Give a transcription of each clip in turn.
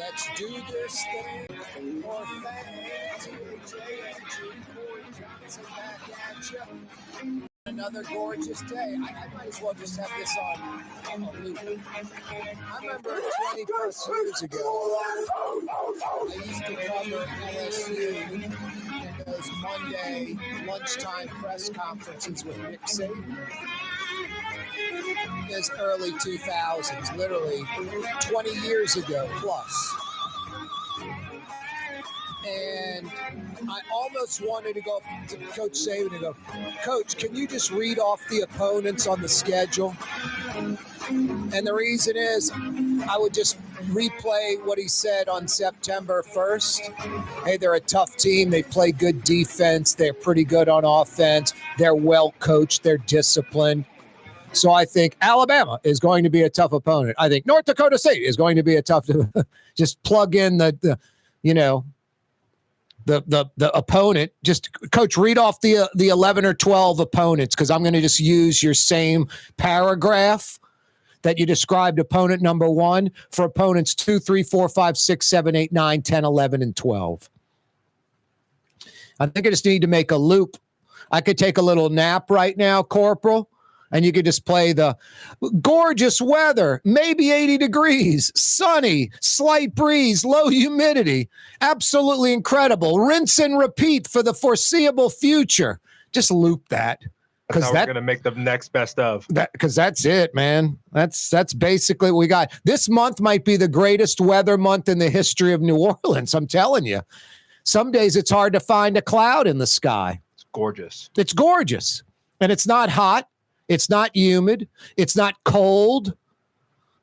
Let's do this thing. Or THANG, Corey Johnson back at you. Another gorgeous day. I might as well just have this on loop. I remember 20 plus years ago, I used to cover LSU in those Monday lunchtime press conferences with Nick Saban. This early 2000s, literally 20 years ago plus. And I almost wanted to go up to Coach Saban and go, Coach, can you just read off the opponents on the schedule? And the reason is I would just replay what he said on September 1st. Hey, they're a tough team. They play good defense. They're pretty good on offense. They're well coached. They're disciplined. So I think Alabama is going to be a tough opponent. I think North Dakota State is going to be a tough – just plug in the opponent. Just, Coach, read off the 11 or 12 opponents, because I'm going to just use your same paragraph that you described opponent number 1 for opponents 2, 3, 4, 5, 6, 7, 8, 9, 10, 11, and 12. I think I just need to make a loop. I could take a little nap right now, Corporal, and you could just play the gorgeous weather, maybe 80 degrees, sunny, slight breeze, low humidity, absolutely incredible. Rinse and repeat for the foreseeable future. Just loop that. That's how we're going to make the next best of. Because that's it, man. That's basically what we got. This month might be the greatest weather month in the history of New Orleans, I'm telling you. Some days it's hard to find a cloud in the sky. It's gorgeous. It's gorgeous. And it's not hot. It's not humid. It's not cold.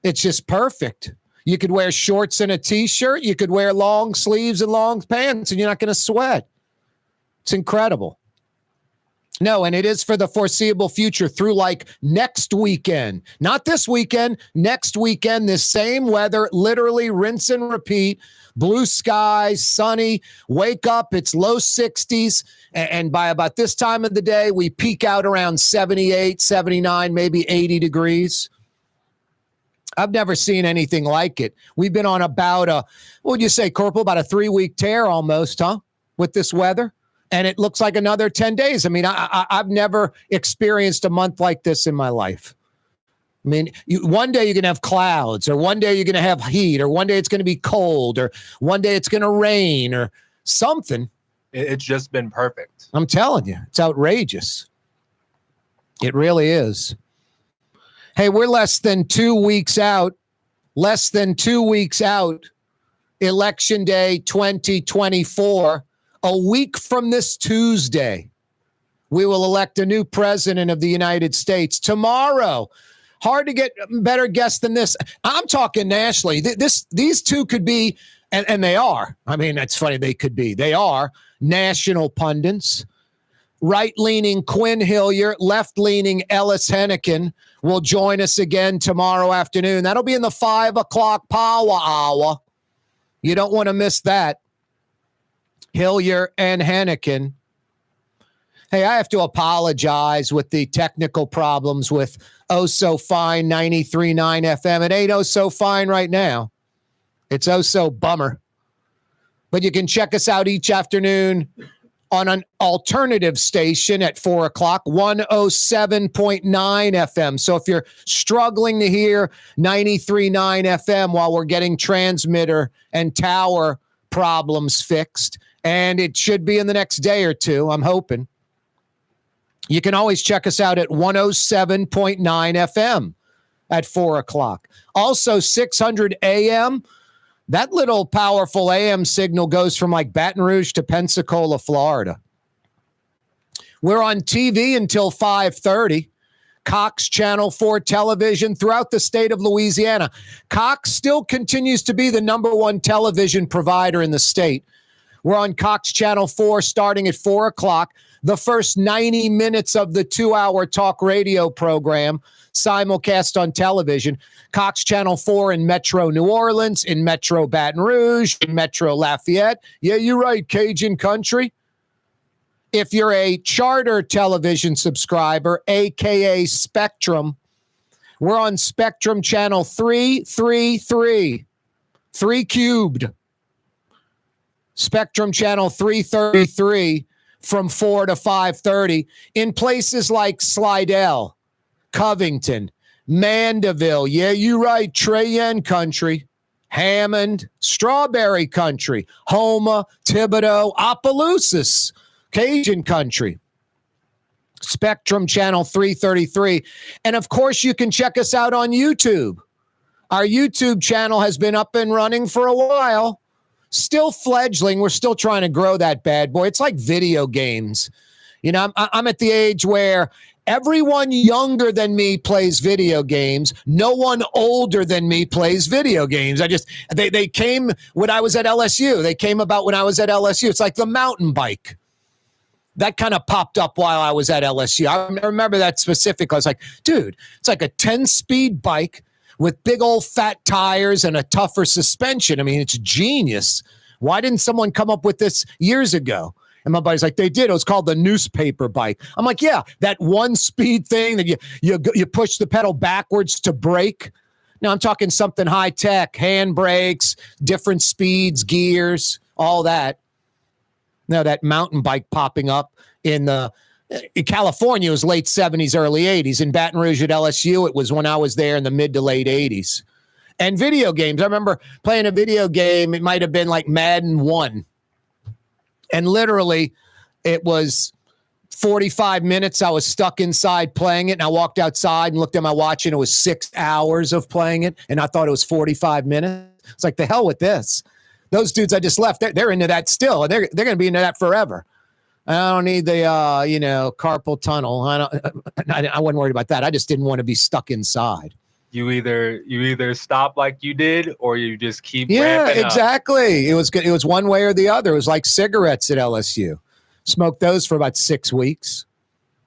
It's just perfect. You could wear shorts and a T-shirt. You could wear long sleeves and long pants, and you're not going to sweat. It's incredible. No, and it is for the foreseeable future through like next weekend. Not this weekend, next weekend, this same weather, literally rinse and repeat. Blue skies, sunny, wake up, it's low 60s. And by about this time of the day, we peak out around 78, 79, maybe 80 degrees. I've never seen anything like it. We've been on about what would you say, Corporal, about a 3-week tear almost, huh, with this weather? And it looks like another 10 days. I mean, I've never experienced a month like this in my life. I mean, one day you're going to have clouds, or one day you're going to have heat, or one day it's going to be cold, or one day it's going to rain, or something. It's just been perfect. I'm telling you, it's outrageous. It really is. Hey, we're less than 2 weeks out. Election Day 2024. A week from this Tuesday, we will elect a new president of the United States. Tomorrow, hard to get a better guess than this. I'm talking nationally. These two could be, and they are. I mean, it's funny, they could be. They are national pundits. Right-leaning Quinn Hillier, left-leaning Ellis Hennigan will join us again tomorrow afternoon. That'll be in the 5 o'clock power hour. You don't want to miss that. Hillier and Hennigan. Hey, I have to apologize with the technical problems with Oh So Fine 93.9 FM. It ain't oh so fine right now. It's oh so bummer. But you can check us out each afternoon on an alternative station at 4 o'clock, 107.9 FM. So if you're struggling to hear 93.9 FM while we're getting transmitter and tower problems fixed, and it should be in the next day or two, I'm hoping, you can always check us out at 107.9 FM at 4 o'clock. Also, 600 AM, that little powerful AM signal goes from like Baton Rouge to Pensacola, Florida. We're on TV until 5:30. Cox Channel 4 television throughout the state of Louisiana. Cox still continues to be the number one television provider in the state. We're on Cox Channel 4 starting at 4 o'clock. The first 90 minutes of the 2-hour talk radio program simulcast on television. Cox Channel 4 in Metro New Orleans, in Metro Baton Rouge, in Metro Lafayette. Yeah, you're right, Cajun country. If you're a charter television subscriber, a.k.a. Spectrum, we're on Spectrum Channel 333. 3 cubed. Spectrum channel 333 from 4 to 5:30 in places like Slidell, Covington, Mandeville. Yeah, you're right. Cheyenne country. Hammond, Strawberry country. Houma, Thibodaux, Opelousas, Cajun country. Spectrum channel 333. And of course, you can check us out on YouTube. Our YouTube channel has been up and running for a while. Still fledgling. We're still trying to grow that bad boy. It's like video games. You know, I'm at the age where everyone younger than me plays video games. No one older than me plays video games. They came when I was at LSU. They came about when I was at LSU. It's like the mountain bike. That kind of popped up while I was at LSU. I remember that specifically. I was like, dude, it's like a 10-speed bike with big old fat tires and a tougher suspension. I mean, it's genius. Why didn't someone come up with this years ago? And my buddy's like, they did. It was called the newspaper bike. I'm like, yeah, that 1-speed thing that you push the pedal backwards to brake. Now I'm talking something high tech, hand brakes, different speeds, gears, all that. Now that mountain bike popping up in California, it was late 70s, early 80s. In Baton Rouge at LSU, it was when I was there in the mid to late 80s. And video games. I remember playing a video game. It might have been like Madden 1. And literally, it was 45 minutes. I was stuck inside playing it. And I walked outside and looked at my watch, and it was 6 hours of playing it. And I thought it was 45 minutes. It's like, the hell with this. Those dudes I just left, they're into that still. And they're going to be into that forever. I don't need the, carpal tunnel. I wasn't worried about that. I just didn't want to be stuck inside. You either stop like you did, or you just keep ramping up. Exactly. It was one way or the other. It was like cigarettes at LSU. Smoked those for about 6 weeks.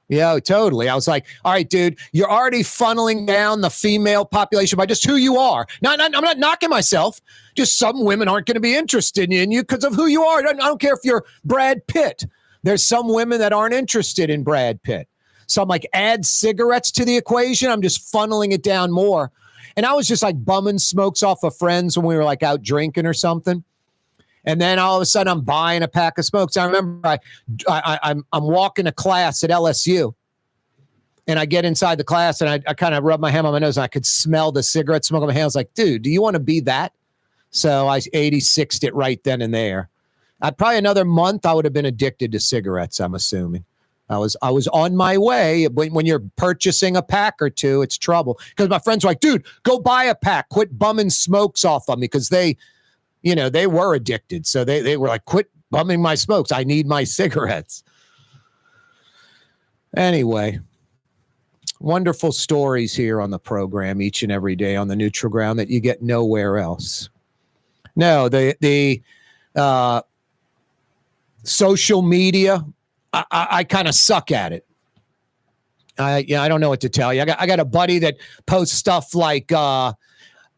Yeah, totally. I was like, all right, dude, you're already funneling down the female population by just who you are. Now, I'm not knocking myself. Just some women aren't going to be interested in you because of who you are. I don't care if you're Brad Pitt. There's some women that aren't interested in Brad Pitt. So I'm like, add cigarettes to the equation. I'm just funneling it down more. And I was just like bumming smokes off of friends when we were like out drinking or something. And then all of a sudden I'm buying a pack of smokes. I remember I'm walking to class at LSU. And I get inside the class and I kind of rub my hand on my nose and I could smell the cigarette smoke on my hand. I was like, dude, do you want to be that? So I 86'd it right then and there. Probably another month, I would have been addicted to cigarettes, I'm assuming. I was on my way. When you're purchasing a pack or two, it's trouble. Because my friends were like, dude, go buy a pack. Quit bumming smokes off of me. Because they were addicted. So they were like, quit bumming my smokes. I need my cigarettes. Anyway, wonderful stories here on the program each and every day on the Neutral Ground that you get nowhere else. No, the social media, I kind of suck at it. I don't know what to tell you. I got a buddy that posts stuff like,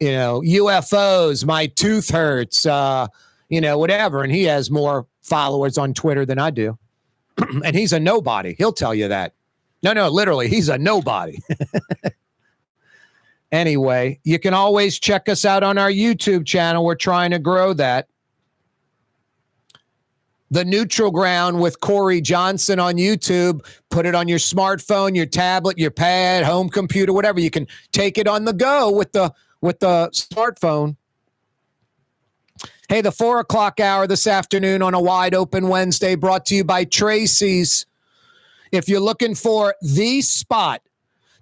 UFOs, my tooth hurts, whatever. And he has more followers on Twitter than I do. And he's a nobody. He'll tell you that. No, literally, he's a nobody. Anyway, you can always check us out on our YouTube channel. We're trying to grow that. The Neutral Ground with Corey Johnson on YouTube. Put it on your smartphone, your tablet, your pad, home computer, whatever. You can take it on the go with the smartphone. Hey, the 4 o'clock hour this afternoon on a wide open Wednesday brought to you by Tracy's. If you're looking for the spot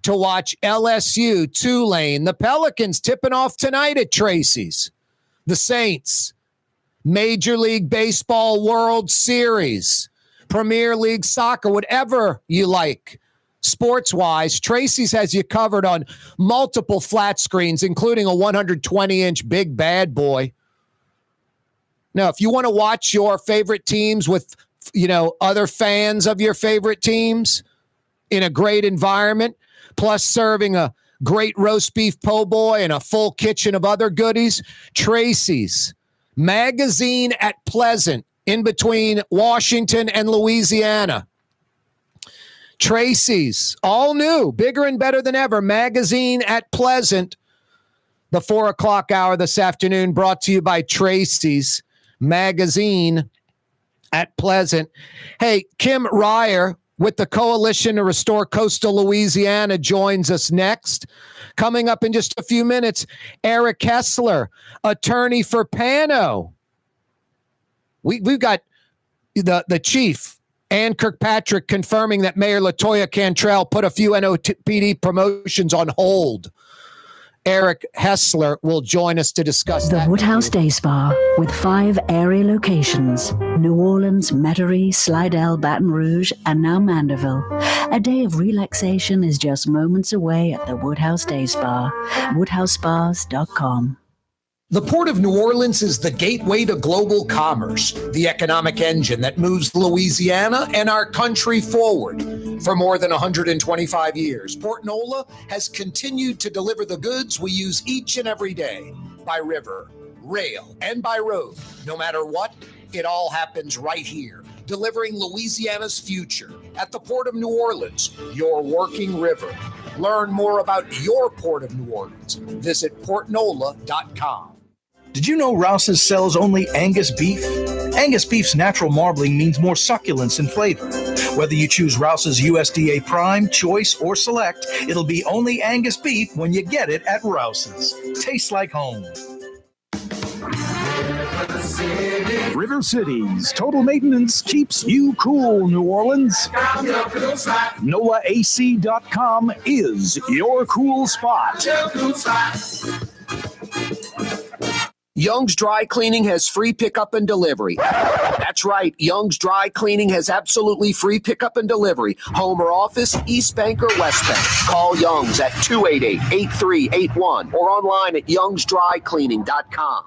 to watch LSU, Tulane, the Pelicans tipping off tonight at Tracy's, the Saints, Major League Baseball World Series, Premier League Soccer, whatever you like. Sports-wise, Tracy's has you covered on multiple flat screens, including a 120-inch big bad boy. Now, if you want to watch your favorite teams with, other fans of your favorite teams in a great environment, plus serving a great roast beef po' boy and a full kitchen of other goodies, Tracy's Magazine at Pleasant, in between Washington and Louisiana. Tracy's, all new, bigger and better than ever. Magazine at Pleasant. The 4 o'clock hour this afternoon brought to you by Tracy's Magazine at Pleasant. Hey, Kim Reyher with the Coalition to Restore Coastal Louisiana joins us next. Coming up in just a few minutes, Eric Hessler, attorney for PANO. We've got the chief, Ann Kirkpatrick, confirming that Mayor LaToya Cantrell put a few NOPD promotions on hold. Eric Hessler will join us to discuss The that. Woodhouse Day Spa, with 5 area locations: New Orleans, Metairie, Slidell, Baton Rouge, and now Mandeville. A day of relaxation is just moments away at the Woodhouse Day Spa. WoodhouseSpas.com. The Port of New Orleans is the gateway to global commerce, the economic engine that moves Louisiana and our country forward. For more than 125 years, Port Nola has continued to deliver the goods we use each and every day, by river, rail, and by road. No matter what, it all happens right here, delivering Louisiana's future at the Port of New Orleans, your working river. Learn more about your Port of New Orleans. Visit portnola.com. Did you know Rouse's sells only Angus beef? Angus beef's natural marbling means more succulence and flavor. Whether you choose Rouse's USDA Prime, Choice, or Select, it'll be only Angus beef when you get it at Rouse's. Tastes like home. River Cities Total Maintenance keeps you cool, New Orleans. NOLAAC.com is your cool spot. Young's Dry Cleaning has free pickup and delivery. That's right. Young's Dry Cleaning has absolutely free pickup and delivery. Home or office, East Bank or West Bank. Call Young's at 288-8381 or online at youngsdrycleaning.com.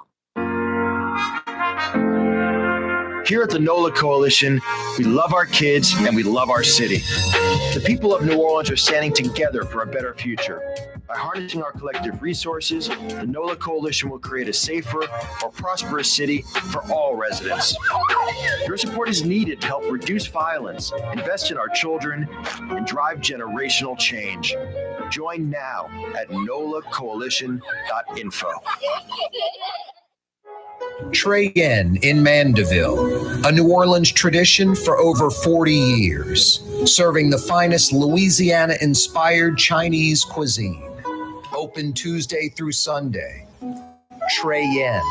Here at the NOLA Coalition, we love our kids and we love our city. The people of New Orleans are standing together for a better future. By harnessing our collective resources, the NOLA Coalition will create a safer, more prosperous city for all residents. Your support is needed to help reduce violence, invest in our children, and drive generational change. Join now at nolacoalition.info. Trey Inn in Mandeville, a New Orleans tradition for over 40 years, serving the finest Louisiana-inspired Chinese cuisine. Open Tuesday through Sunday. Trey Inn.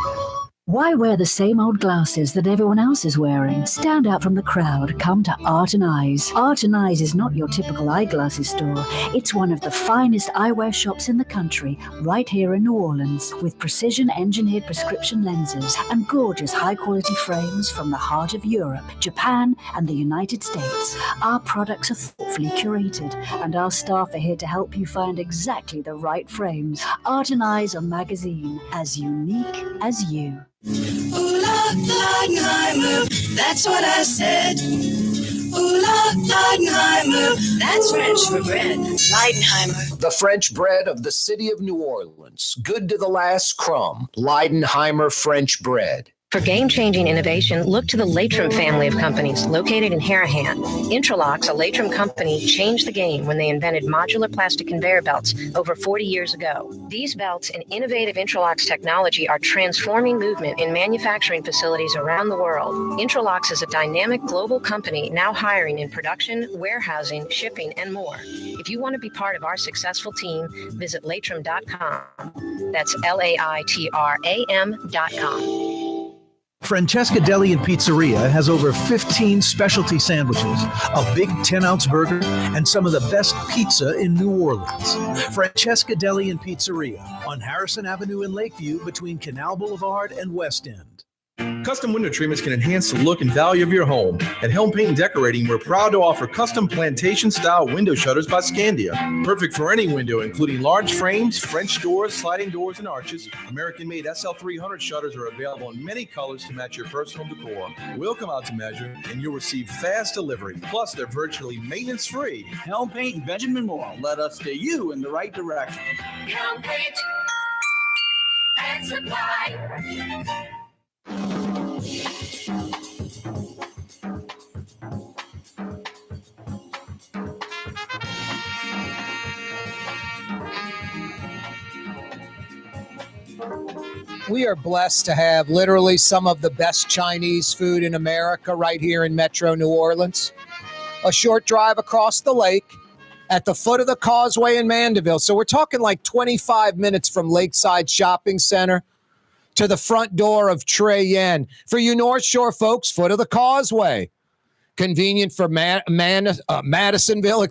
Why wear the same old glasses that everyone else is wearing? Stand out from the crowd. Come to Art and Eyes. Art and Eyes is not your typical eyeglasses store. It's one of the finest eyewear shops in the country, right here in New Orleans, with precision-engineered prescription lenses and gorgeous high-quality frames from the heart of Europe, Japan, and the United States. Our products are thoughtfully curated, and our staff are here to help you find exactly the right frames. Art and Eyes on Magazine, as unique as you. Ooh, Leidenheimer, that's what I said. Ooh, Leidenheimer, that's French for bread. Leidenheimer. The French bread of the city of New Orleans. Good to the last crumb. Leidenheimer French bread. For game-changing innovation, look to the Latrim family of companies located in Harahan. Intralox, a Latrim company, changed the game when they invented modular plastic conveyor belts over 40 years ago. These belts and innovative Intralox technology are transforming movement in manufacturing facilities around the world. Intralox is a dynamic global company now hiring in production, warehousing, shipping, and more. If you want to be part of our successful team, visit latrim.com. That's LAITRAM.com. Francesca Deli and Pizzeria has over 15 specialty sandwiches, a big 10-ounce burger, and some of the best pizza in New Orleans. Francesca Deli and Pizzeria on Harrison Avenue in Lakeview between Canal Boulevard and West End. Custom window treatments can enhance the look and value of your home. At Helm Paint and Decorating, we're proud to offer custom plantation-style window shutters by Scandia. Perfect for any window, including large frames, French doors, sliding doors, and arches. American-made SL300 shutters are available in many colors to match your personal decor. We'll come out to measure, and you'll receive fast delivery. Plus, they're virtually maintenance-free. Helm Paint and Benjamin Moore. Let us steer you in the right direction. Helm Paint and Supply. We are blessed to have literally some of the best Chinese food in America right here in Metro New Orleans. A short drive across the lake at the foot of the causeway in Mandeville. So we're talking like 25 minutes from Lakeside Shopping Center to the front door of Trey Yen. For you North Shore folks, foot of the causeway. Convenient for Madisonville,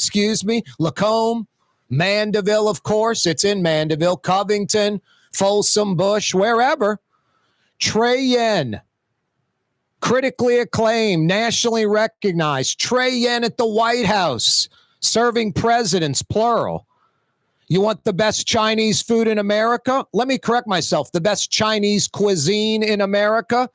Lacombe, Mandeville, of course. It's in Mandeville, Covington, Folsom Bush, wherever. Trey Yen, critically acclaimed, nationally recognized. Trey Yen at the White House, serving presidents, plural. You want the best Chinese food in America? Let me correct myself. The best Chinese cuisine in America?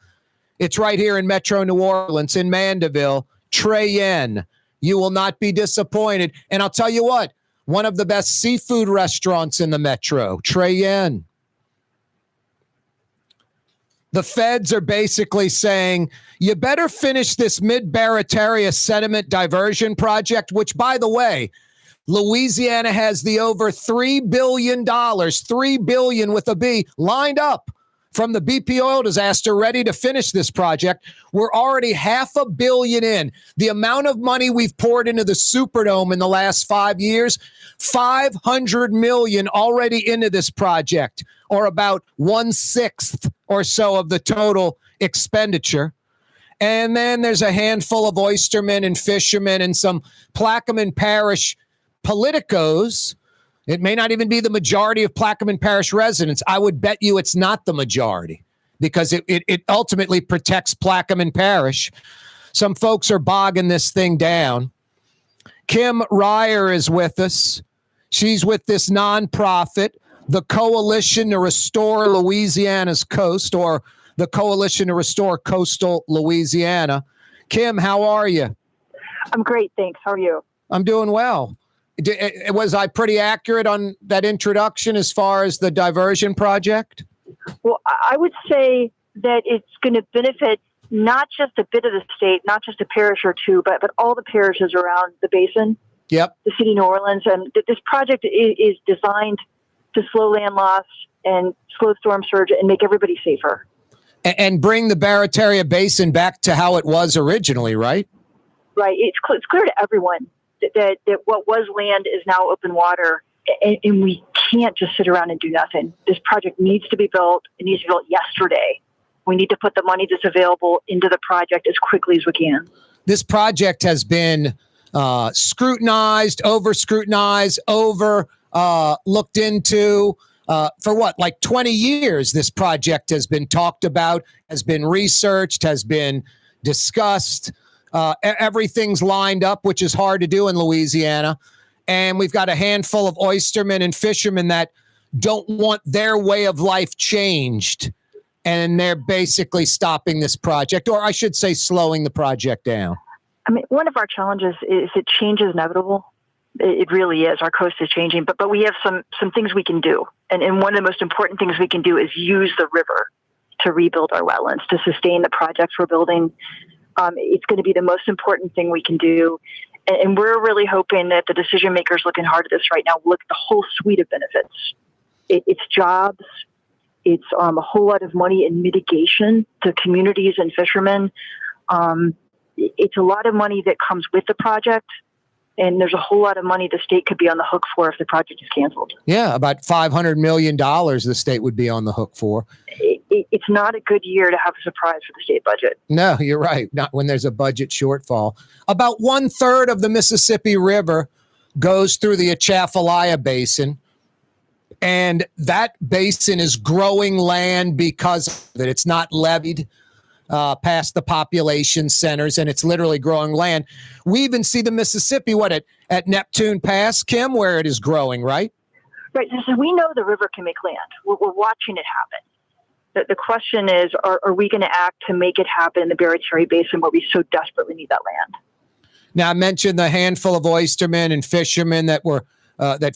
It's right here in Metro New Orleans, in Mandeville. Trey Yen. You will not be disappointed. And I'll tell you what, one of the best seafood restaurants in the Metro, Trey Yen. The feds are basically saying, you better finish this Mid-Barataria sediment diversion project, which, by the way, Louisiana has the over $3 billion, $3 billion with a B, lined up from the BP oil disaster, ready to finish this project. We're already $500 million in. The amount of money we've poured into the Superdome in the last 5 years, $500 million already into this project, or about 1/6 or so of the total expenditure. And then there's a handful of oystermen and fishermen and some Plaquemine Parish politicos. It may not even be the majority of Plaquemine Parish residents. I would bet you it's not the majority because it ultimately protects Plaquemine Parish. Some folks are bogging this thing down. Kim Reyher is with us. She's with this nonprofit, the Coalition to Restore Louisiana's Coast, or the Coalition to Restore Coastal Louisiana. Kim, how are you? I'm great, thanks. How are you? I'm doing well. Was I pretty accurate on that introduction as far as the diversion project? Well, I would say that it's going to benefit not just a bit of the state, not just a parish or two, but all the parishes around the basin. Yep. The city of New Orleans. And this project is designed to slow land loss and slow storm surge and make everybody safer. And bring the Barataria Basin back to how it was originally, right? Right. It's clear to everyone that what was land is now open water, and we can't just sit around and do nothing. This project needs to be built. It needs to be built yesterday. We need to put the money that's available into the project as quickly as we can. This project has been scrutinized, over-scrutinized, looked into. For what, like 20 years, this project has been talked about, has been researched, has been discussed. Everything's lined up, which is hard to do in Louisiana. And we've got a handful of oystermen and fishermen that don't want their way of life changed. And they're basically stopping this project, or I should say slowing the project down. I mean, one of our challenges is that change is inevitable. It really is. Our coast is changing, but we have some things we can do. And one of the most important things we can do is use the river to rebuild our wetlands, to sustain the projects we're building. It's going to be the most important thing we can do. And we're really hoping that the decision makers looking hard at this right now look at the whole suite of benefits. It's jobs. It's a whole lot of money in mitigation to communities and fishermen. It's a lot of money that comes with the project. And there's a whole lot of money the state could be on the hook for if the project is canceled. Yeah, about $500 million the state would be on the hook for. It's not a good year to have a surprise for the state budget. No, you're right. Not when there's a budget shortfall. About 1/3 of the Mississippi River goes through the Atchafalaya Basin. And that basin is growing land because of it. It's not levied past the population centers, and it's literally growing land. We even see the Mississippi, at Neptune Pass, Kim, where it is growing, right? Right. So we know the river can make land. We're watching it happen. The question is, are we going to act to make it happen in the Barataria Basin where we so desperately need that land? Now, I mentioned the handful of oystermen and fishermen that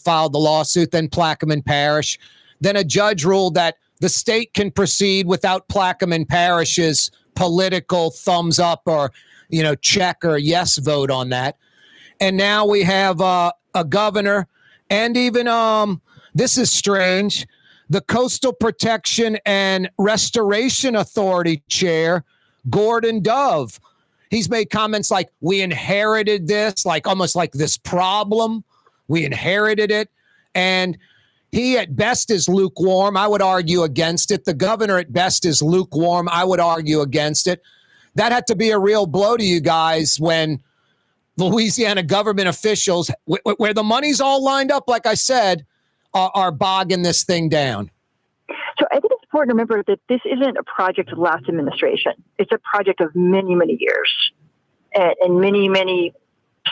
filed the lawsuit, then Plaquemine Parish. Then a judge ruled that the state can proceed without Plaquemine Parish's political thumbs up or, check or yes vote on that. And now we have a governor and even, this is strange, the Coastal Protection and Restoration Authority chair, Gordon Dove. He's made comments like, we inherited this, like almost like this problem. We inherited it. And he at best is lukewarm. I would argue against it. The governor at best is lukewarm. I would argue against it. That had to be a real blow to you guys when Louisiana government officials, where the money's all lined up, like I said, are bogging this thing down. So I think it's important to remember that this isn't a project of the last administration. It's a project of many, many years. And many, many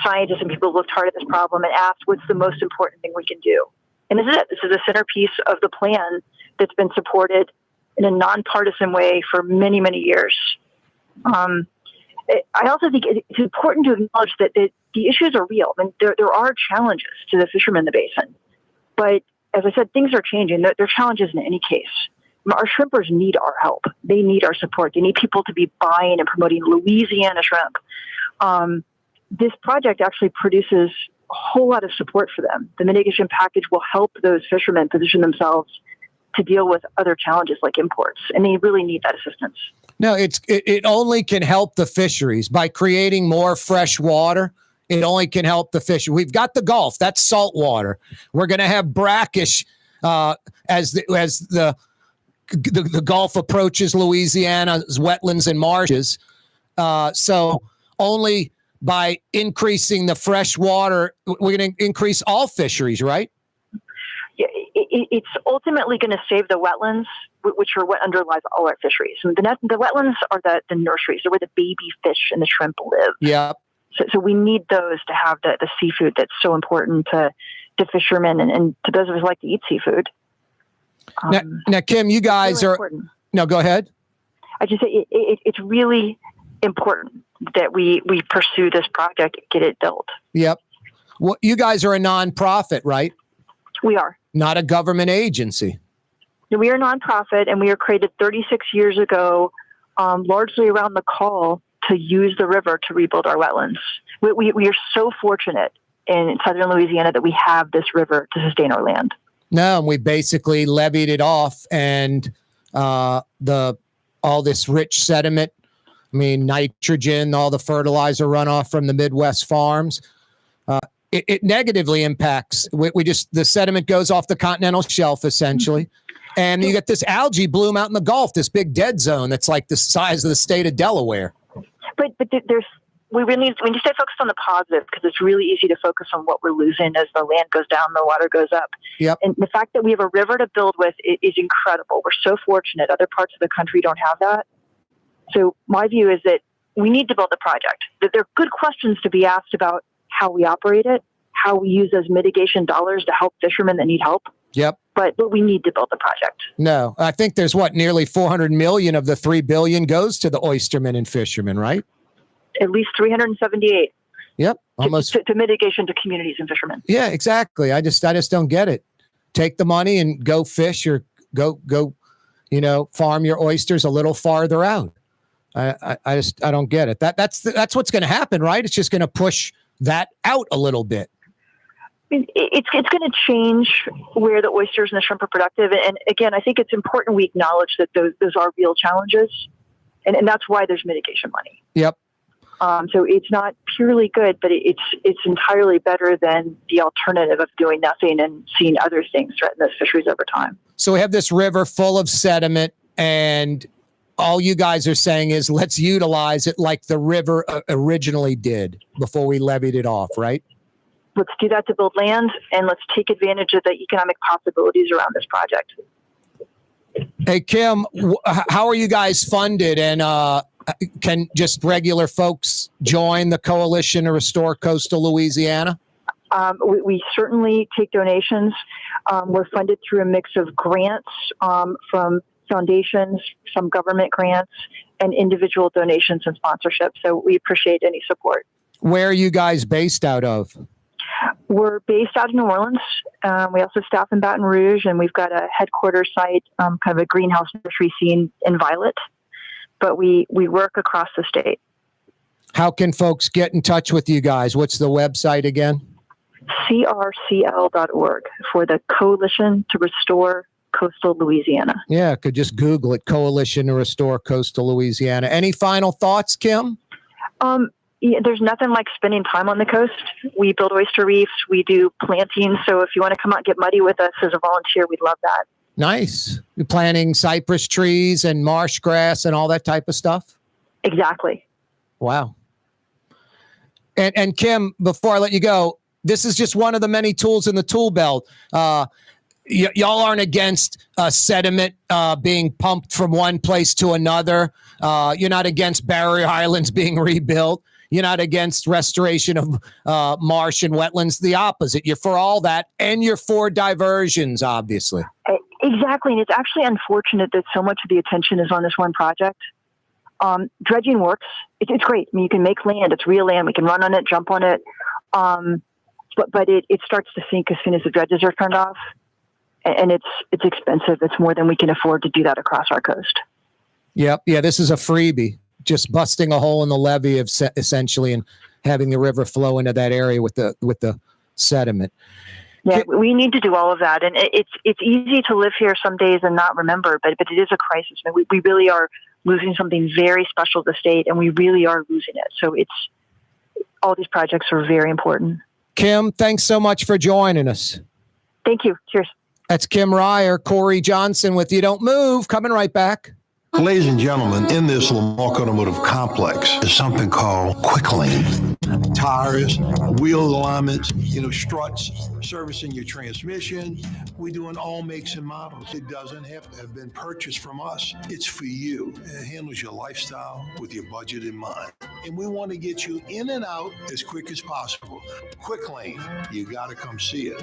scientists and people looked hard at this problem and asked, what's the most important thing we can do? And this is it. This is the centerpiece of the plan that's been supported in a nonpartisan way for many, many years. I also think it's important to acknowledge that the issues are real. I mean, there are challenges to the fishermen in the basin. But as I said, things are changing. There are challenges in any case. Our shrimpers need our help. They need our support. They need people to be buying and promoting Louisiana shrimp. This project actually produces a whole lot of support for them. The mitigation package will help those fishermen position themselves to deal with other challenges like imports, and they really need that assistance. No, it only can help the fisheries by creating more fresh water. It only can help the fish. We've got the Gulf. That's salt water. We're going to have brackish as the Gulf approaches Louisiana's wetlands and marshes. So only by increasing the fresh water, we're going to increase all fisheries, right? Yeah, it's ultimately going to save the wetlands, which are what underlies all our fisheries. And the wetlands are the nurseries. They're where the baby fish and the shrimp live. Yeah. So we need those to have the seafood that's so important to fishermen and to those of us who like to eat seafood. Now, Kim, you guys really are... important. No, go ahead. I just say it's really important that we pursue this project, get it built. Yep. Well, you guys are a nonprofit, right? We are. Not a government agency. We are a nonprofit, and we were created 36 years ago, largely around the call to use the river to rebuild our wetlands. We are so fortunate in southern Louisiana that we have this river to sustain our land. No, we basically levied it off, and all this rich sediment, I mean, nitrogen, all the fertilizer runoff from the Midwest farms, it negatively impacts. The sediment goes off the continental shelf, essentially. And you get this algae bloom out in the Gulf, this big dead zone that's like the size of the state of Delaware. But we need to stay focused on the positive, because it's really easy to focus on what we're losing as the land goes down, the water goes up. Yep. And the fact that we have a river to build with is incredible. We're so fortunate. Other parts of the country don't have that. So my view is that we need to build the project. That there are good questions to be asked about how we operate it, how we use those mitigation dollars to help fishermen that need help. Yep. But we need to build the project. No, I think there's nearly 400 million of the $3 billion goes to the oystermen and fishermen, right? At least 378. Yep. Almost to mitigation to communities and fishermen. Yeah, exactly. I just don't get it. Take the money and go fish or go, farm your oysters a little farther out. I don't get it. That's what's going to happen, right? It's just going to push that out a little bit. It's going to change where the oysters and the shrimp are productive. And again, I think it's important we acknowledge that those are real challenges. And that's why there's mitigation money. Yep. So it's not purely good, but it's entirely better than the alternative of doing nothing and seeing other things threaten those fisheries over time. So we have this river full of sediment, and all you guys are saying is let's utilize it like the river originally did before we levied it off, right? Let's do that to build land, and let's take advantage of the economic possibilities around this project. Hey, Kim, how are you guys funded? And can just regular folks join the Coalition to Restore Coastal Louisiana? We certainly take donations. We're funded through a mix of grants from foundations, some government grants, and individual donations and sponsorships. So we appreciate any support. Where are you guys based out of? We're based out of New Orleans. We also staff in Baton Rouge, and we've got a headquarters site, kind of a greenhouse nursery scene in Violet. But we work across the state. How can folks get in touch with you guys? What's the website again? crcl.org for the Coalition to Restore coastal Louisiana. Yeah, could just Google it, Coalition to Restore Coastal Louisiana. Any final thoughts, Kim? Yeah, there's nothing like spending time on the coast. We build oyster reefs. We do planting. So if you want to come out and get muddy with us as a volunteer, we'd love that. Nice. You're planting cypress trees and marsh grass and all that type of stuff? Exactly. Wow. And Kim, before I let you go, this is just one of the many tools in the tool belt. Y'all aren't against sediment being pumped from one place to another. You're not against barrier islands being rebuilt. You're not against restoration of marsh and wetlands. The opposite. You're for all that, and you're for diversions, obviously. Exactly. And it's actually unfortunate that so much of the attention is on this one project. Dredging works. It's great. I mean, you can make land. It's real land. We can run on it, jump on it. But it starts to sink as soon as the dredges are turned off. And it's expensive. It's more than we can afford to do that across our coast. Yep. Yeah, this is a freebie. Just busting a hole in the levee essentially and having the river flow into that area with the sediment. Yeah, we need to do all of that. And it's easy to live here some days and not remember, but it is a crisis. I mean, we really are losing something very special to the state, and we really are losing it. So all these projects are very important. Kim, thanks so much for joining us. Thank you. Cheers. That's Kim Reyher, Corey Johnson with You Don't Move. Coming right back. Ladies and gentlemen, in this Lamarck Automotive Complex is something called Quick Lane. Tires, wheel alignments, struts, servicing your transmission. We do in all makes and models. It doesn't have to have been purchased from us. It's for you. It handles your lifestyle with your budget in mind. And we want to get you in and out as quick as possible. Quick Lane, you got to come see it.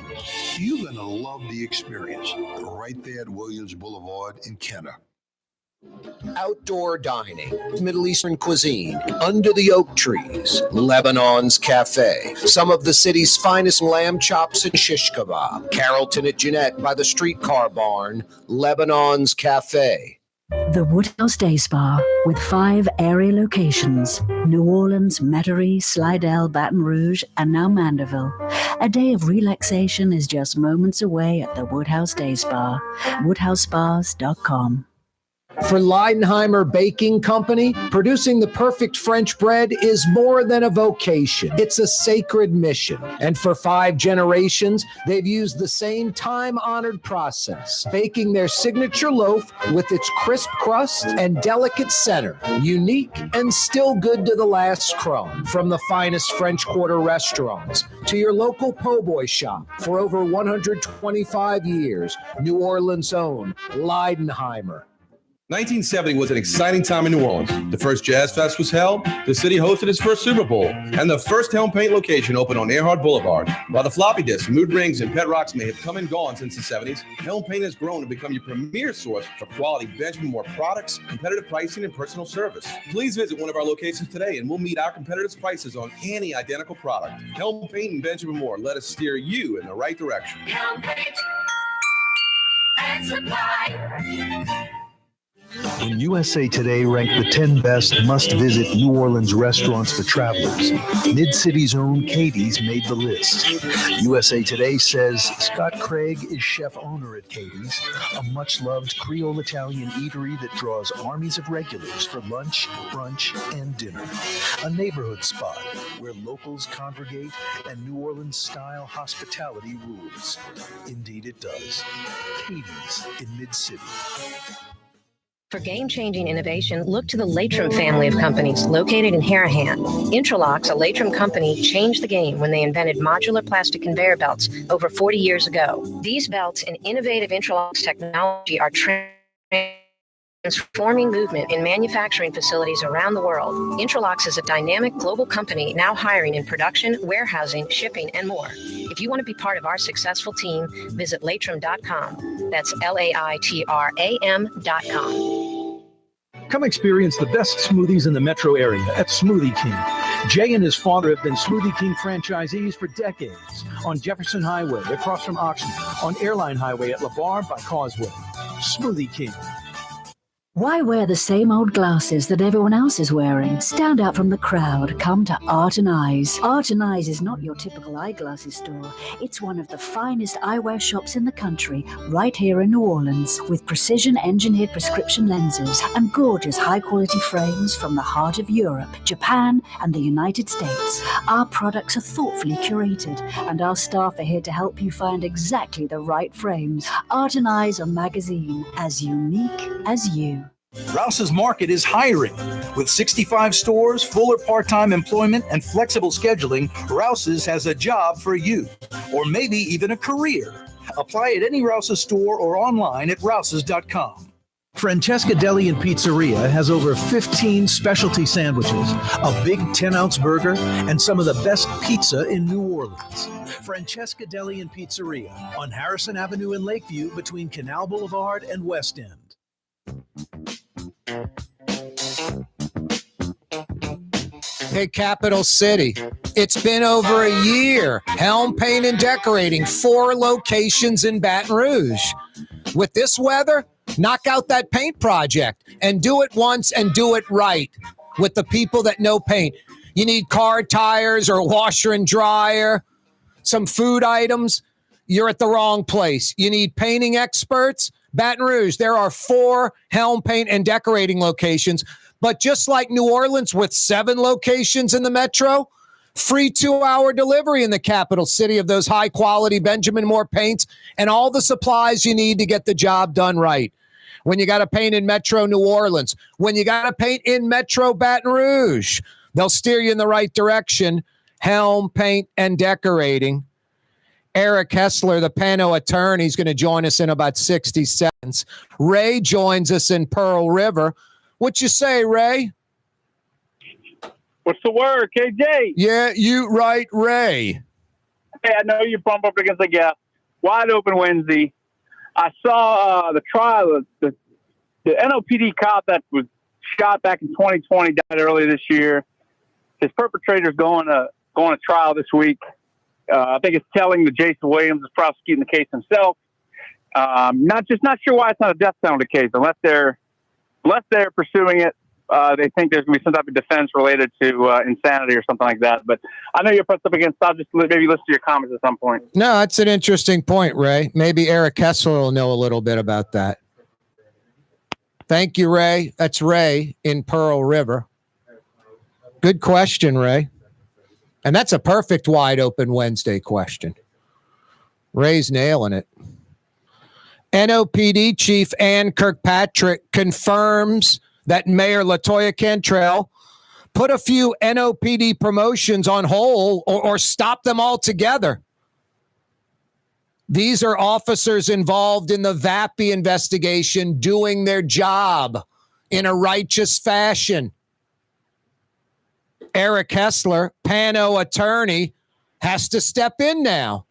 You're going to love the experience right there at Williams Boulevard in Kenner. Outdoor dining, Middle Eastern cuisine, under the oak trees, Lebanon's Cafe, some of the city's finest lamb chops and shish kebab, Carrollton at Jeanette by the streetcar barn, Lebanon's Cafe. The Woodhouse Day Spa, with 5 area locations, New Orleans, Metairie, Slidell, Baton Rouge, and now Mandeville. A day of relaxation is just moments away at the Woodhouse Day Spa, woodhousespas.com. For Leidenheimer Baking Company, producing the perfect French bread is more than a vocation. It's a sacred mission. And for 5 generations, they've used the same time-honored process, baking their signature loaf with its crisp crust and delicate center, unique and still good to the last crumb. From the finest French Quarter restaurants to your local po' boy shop, for over 125 years, New Orleans' own Leidenheimer. 1970 was an exciting time in New Orleans. The first Jazz Fest was held, the city hosted its first Super Bowl, and the first Helm Paint location opened on Earhart Boulevard. While the floppy disks, mood rings, and pet rocks may have come and gone since the 70s, Helm Paint has grown to become your premier source for quality Benjamin Moore products, competitive pricing, and personal service. Please visit one of our locations today, and we'll meet our competitors' prices on any identical product. Helm Paint and Benjamin Moore, let us steer you in the right direction. Helm Paint and Supply. When USA Today ranked the 10 best must-visit New Orleans restaurants for travelers, Mid-City's own Katie's made the list. USA Today says Scott Craig is chef-owner at Katie's, a much-loved Creole Italian eatery that draws armies of regulars for lunch, brunch, and dinner. A neighborhood spot where locals congregate and New Orleans-style hospitality rules. Indeed it does. Katie's in Mid-City. For game-changing innovation, look to the Latrim family of companies located in Harahan. Intralocks, a Latrim company, changed the game when they invented modular plastic conveyor belts over 40 years ago. These belts and innovative Intralocks technology are transforming movement in manufacturing facilities around the world. Intralocks is a dynamic global company now hiring in production, warehousing, shipping, and more. If you want to be part of our successful team, visit Latrim.com. That's LAITRAM.com. Come experience the best smoothies in the metro area at Smoothie King. Jay and his father have been Smoothie King franchisees for decades. On Jefferson Highway, across from Oxnard, on Airline Highway at LaBar by Causeway. Smoothie King. Why wear the same old glasses that everyone else is wearing? Stand out from the crowd. Come to Art and Eyes. Art and Eyes is not your typical eyeglasses store. It's one of the finest eyewear shops in the country, right here in New Orleans, with precision-engineered prescription lenses and gorgeous high-quality frames from the heart of Europe, Japan, and the United States. Our products are thoughtfully curated, and our staff are here to help you find exactly the right frames. Art and Eyes, a magazine as unique as you. Rouse's Market is hiring. With 65 stores, full or part-time employment, and flexible scheduling, Rouse's has a job for you, or maybe even a career. Apply at any Rouse's store or online at rouses.com. Francesca Deli and Pizzeria has over 15 specialty sandwiches, a big 10-ounce burger, and some of the best pizza in New Orleans. Francesca Deli and Pizzeria on Harrison Avenue in Lakeview between Canal Boulevard and West End. Hey, Capital City. It's been over a year. Helm Paint and Decorating, 4 locations in Baton Rouge. With this weather, knock out that paint project and do it once and do it right with the people that know paint. You need car tires or washer and dryer, some food items. You're at the wrong place. You need painting experts. Baton Rouge, there are 4 Helm Paint and Decorating locations. But just like New Orleans with 7 locations in the metro, free 2-hour delivery in the capital city of those high-quality Benjamin Moore paints and all the supplies you need to get the job done right. When you got to paint in Metro New Orleans, when you got to paint in Metro Baton Rouge, they'll steer you in the right direction. Helm Paint and Decorating. Eric Hessler, the PANO attorney, is going to join us in about 60 seconds. Ray joins us in Pearl River. What you say, Ray? What's the word, KJ? Yeah, you right, Ray. Hey, I know you bump up against the gap. Wide open Wednesday. I saw the trial. The NOPD cop that was shot back in 2020 died earlier this year. His perpetrator's going to trial this week. I think it's telling that Jason Williams is prosecuting the case himself. Not sure why it's not a death penalty case unless they're pursuing it. They think there's going to be some type of defense related to insanity or something like that. But I know you're pressed up against. I'll just maybe listen to your comments at some point. No, that's an interesting point, Ray. Maybe Eric Hessler will know a little bit about that. Thank you, Ray. That's Ray in Pearl River. Good question, Ray. And that's a perfect wide open Wednesday question. Ray's nailing it. NOPD Chief Ann Kirkpatrick confirms that Mayor LaToya Cantrell put a few NOPD promotions on hold or stop them altogether. These are officers involved in the VAPI investigation doing their job in a righteous fashion. Eric Hessler, PANO attorney, has to step in now.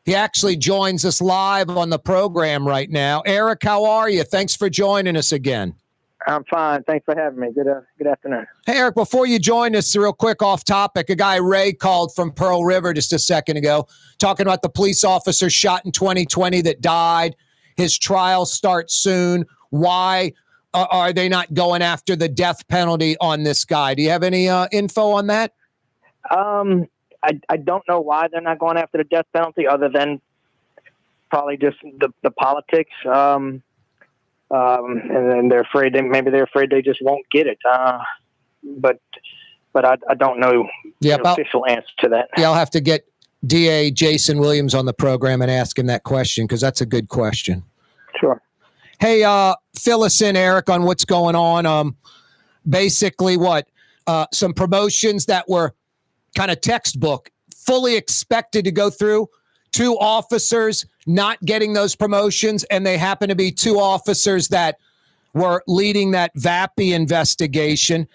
He actually joins us live on the program right now. Eric, how are you? Thanks for joining us again. I'm fine. Thanks for having me. Good afternoon. Hey, Eric, before you join us, real quick off topic, a guy, Ray, called from Pearl River just a second ago, talking about the police officer shot in 2020 that died. His trial starts soon. Why are they not going after the death penalty on this guy? Do you have any info on that? I don't know why they're not going after the death penalty other than probably just the politics. And then they're afraid they're afraid they just won't get it. But I don't know the official answer to that. Yeah, I'll have to get DA Jason Williams on the program and ask him that question because that's a good question. Sure. Hey, fill us in, Eric, on what's going on. Basically, some promotions that were kind of textbook, fully expected to go through. 2 officers not getting those promotions, and they happen to be 2 officers that were leading that VAPI investigation.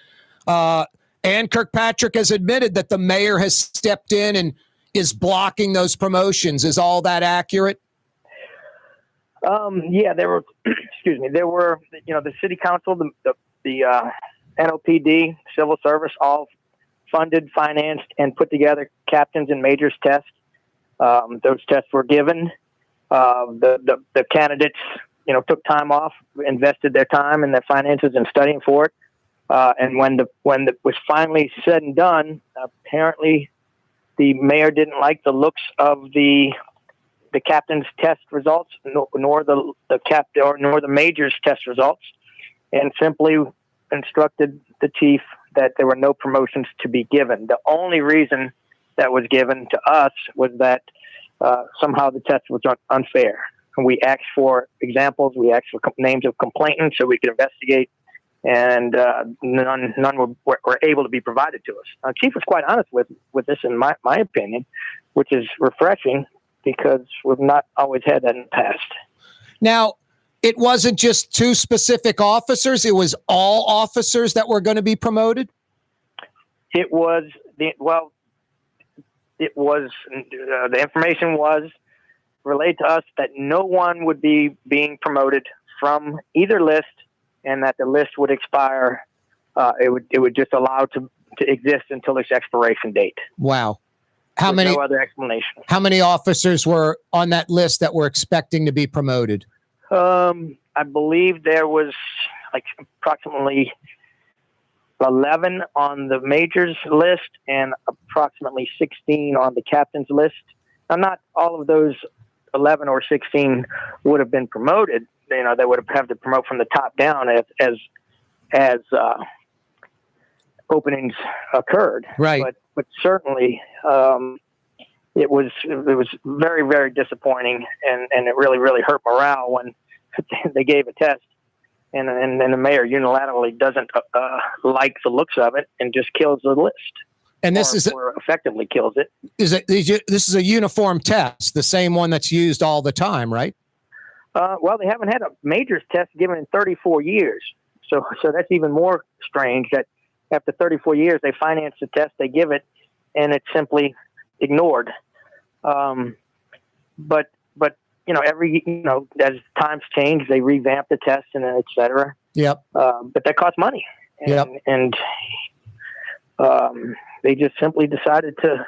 Ann Kirkpatrick has admitted that the mayor has stepped in and is blocking those promotions. Is all that accurate? Yeah, there were, there were, the city council, the NOPD, civil service, all funded, financed, and put together captains and majors tests. Those tests were given. The candidates took time off, invested their time and their finances in studying for it. And when it was finally said and done, apparently the mayor didn't like the looks of the captain's test results, nor the major's test results, and simply instructed the chief that there were no promotions to be given. The only reason that was given to us was that somehow the test was unfair. And we asked for examples, we asked for names of complainants so we could investigate, and none were able to be provided to us. Chief was quite honest with this, in my opinion, which is refreshing because we've not always had that in the past. Now, it wasn't just two specific officers, it was all officers that were going to be promoted? It was, the information was relayed to us that no one would be being promoted from either list, and that the list would expire. It would just allow to exist until its expiration date. Wow. No other explanation. How many officers were on that list that were expecting to be promoted? I believe there was approximately 11 on the major's list and approximately 16 on the captain's list. Now, not all of those 11 or 16 would have been promoted. They would have had to promote from the top down as openings occurred. Right. But certainly it was very, very disappointing, and it really, really hurt morale when they gave a test and the mayor unilaterally doesn't like the looks of it and just kills the list. And this or effectively kills it. This is a uniform test, the same one that's used all the time, right? Well, they haven't had a majors test given in 34 years. So that's even more strange that after 34 years, they finance the test, they give it, and it's simply ignored. But as times change, they revamp the test and et cetera. Yep. But that costs money. And they just simply decided to,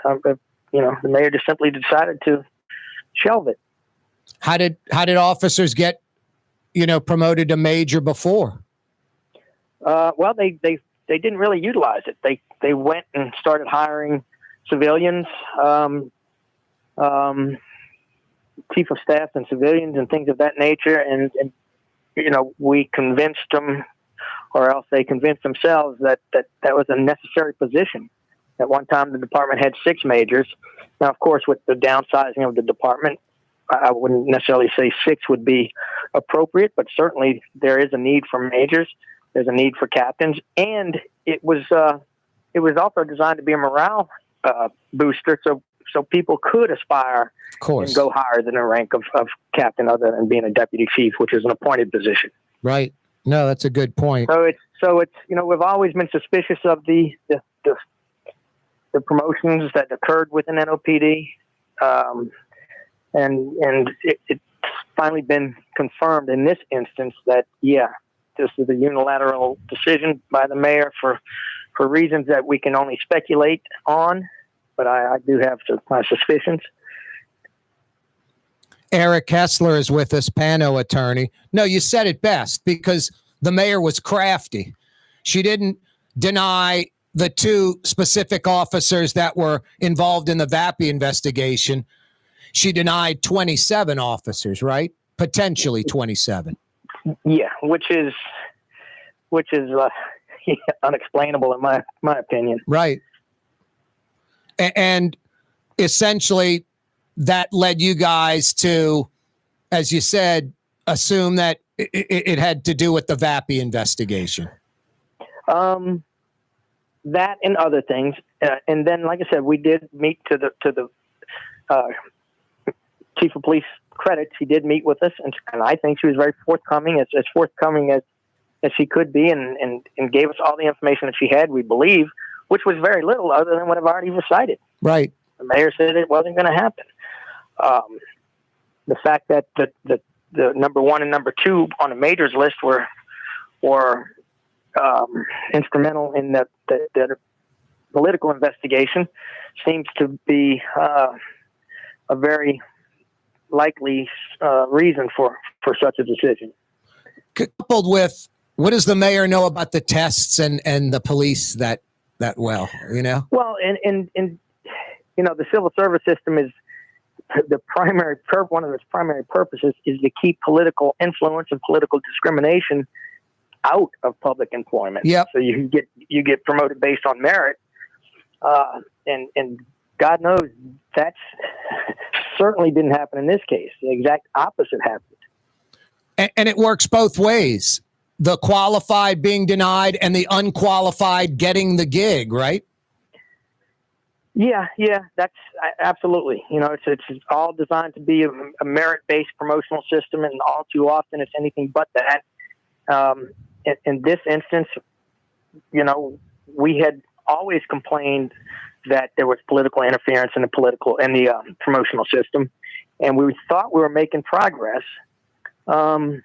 the mayor just simply decided to shelve it. How did officers get, promoted to major before? Well, they didn't really utilize it. They went and started hiring civilians, chief of staff and civilians and things of that nature. And we convinced them, or else they convinced themselves that was a necessary position. At one time, the department had 6 majors. Now, of course, with the downsizing of the department, I wouldn't necessarily say 6 would be appropriate, but certainly there is a need for majors. There's a need for captains, and it was also designed to be a morale booster, so people could aspire and go higher than a rank of captain, other than being a deputy chief, which is an appointed position. Right. No, that's a good point. So it's we've always been suspicious of the promotions that occurred within NOPD. And it's finally been confirmed in this instance that, this is a unilateral decision by the mayor for reasons that we can only speculate on, but I do have my suspicions. Eric Hessler is with us, PANO attorney. No, you said it best, because the mayor was crafty. She didn't deny the 2 specific officers that were involved in the VAPI investigation. She denied 27 officers, right? Potentially 27. Yeah, which is unexplainable in my opinion. Right. And essentially that led you guys to, as you said, assume that it had to do with the VAPI investigation. That and other things. And then, like I said, we did meet to the chief of police credit. She did meet with us, and I think she was very forthcoming, as forthcoming as she could be, and gave us all the information that she had, we believe, which was very little other than what I've already recited. Right. The mayor said it wasn't going to happen. The fact that the number 1 and number 2 on the majors list were instrumental in the political investigation seems to be a very likely reason for such a decision. Coupled with, what does the mayor know about the tests and the police that well, you know? Well, and you know, the civil service system is the primary one of its primary purposes is to keep political influence and political discrimination out of public employment. Yep. So you get promoted based on merit, and God knows that's certainly didn't happen in this case. The exact opposite happened. And it works both ways. The qualified being denied and the unqualified getting the gig, right? Yeah, that's absolutely. You know, it's all designed to be a merit-based promotional system, and all too often it's anything but that. In this instance, you know, we had always complained that there was political interference in the promotional system, and we thought we were making progress. And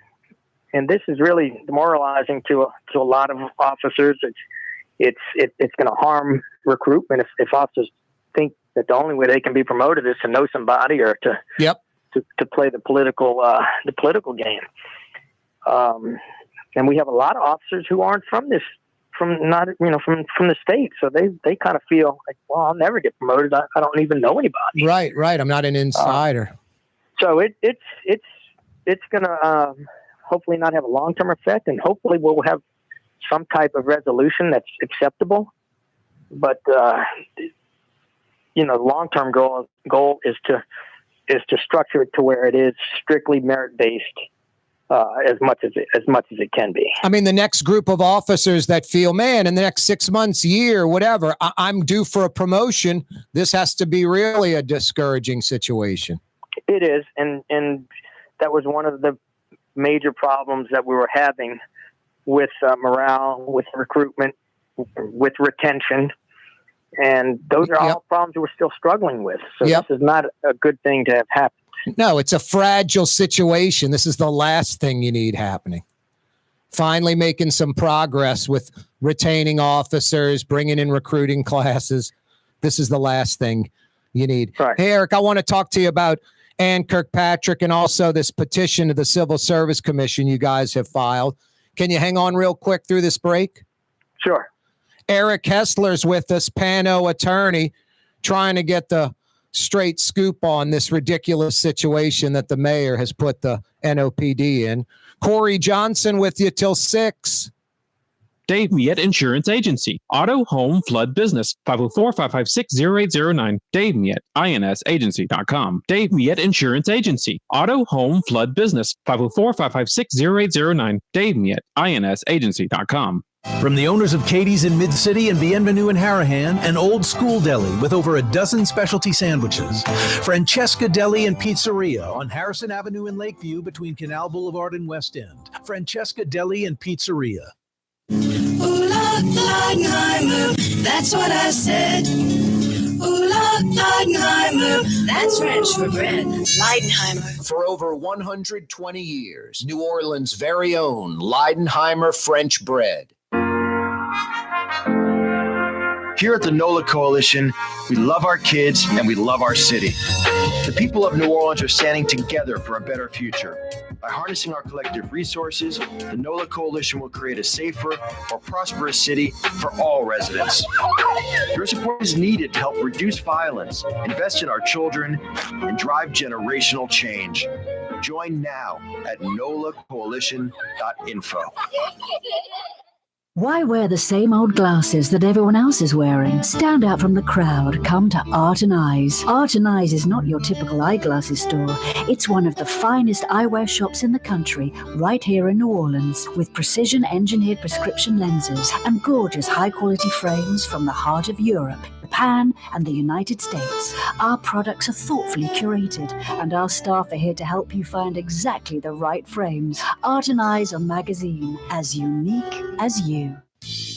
this is really demoralizing to a lot of officers. It's going to harm recruitment if officers think that the only way they can be promoted is to know somebody or to play the political game. And we have a lot of officers who aren't from the state, so they kind of feel like, well, I'll never get promoted. I don't even know anybody. Right. I'm not an insider. So it's going to hopefully not have a long-term effect, and hopefully we'll have some type of resolution that's acceptable. But you know, the long-term goal is to structure it to where it is strictly merit-based. As much as it can be. I mean, the next group of officers that feel, man, in the next 6 months, year, whatever, I'm due for a promotion. This has to be really a discouraging situation. It is, and that was one of the major problems that we were having with morale, with recruitment, with retention, and those are all problems we're still struggling with. So this is not a good thing to have happen. No, it's a fragile situation. This is the last thing you need happening. Finally making some progress with retaining officers, bringing in recruiting classes. This is the last thing you need. Right. Hey, Eric, I want to talk to you about Ann Kirkpatrick and also this petition to the Civil Service Commission you guys have filed. Can you hang on real quick through this break? Sure. Eric Hessler's with us, PANO attorney, trying to get the straight scoop on this ridiculous situation that the mayor has put the NOPD in. Corey Johnson with you till 6. Dave Miette Insurance Agency. Auto, home, flood, business. 504-556-0809. Dave Miette, INSagency.com. Dave Miette Insurance Agency. Auto, home, flood, business. 504-556-0809. Dave Miette, INSagency.com. From the owners of Katie's in Mid-City and Bienvenue in Harahan, an old school deli with over a dozen specialty sandwiches. Francesca Deli and Pizzeria on Harrison Avenue in Lakeview between Canal Boulevard and West End. Francesca Deli and Pizzeria. Ooh, Leidenheimer, that's what I said. Ooh, Leidenheimer, that's French for bread. Leidenheimer. For over 120 years, New Orleans' very own Leidenheimer French bread. Here at the NOLA Coalition, we love our kids and we love our city. The people of New Orleans are standing together for a better future. By harnessing our collective resources, the NOLA Coalition will create a safer, more prosperous city for all residents. Your support is needed to help reduce violence, invest in our children, and drive generational change. Join now at nolacoalition.info. Why wear the same old glasses that everyone else is wearing? Stand out from the crowd. Come to Art and Eyes. Art and Eyes is not your typical eyeglasses store. It's one of the finest eyewear shops in the country, right here in New Orleans, with precision-engineered prescription lenses and gorgeous high-quality frames from the heart of Europe, Japan, and the United States. Our products are thoughtfully curated, and our staff are here to help you find exactly the right frames. Art and Eyes are magazine, as unique as you.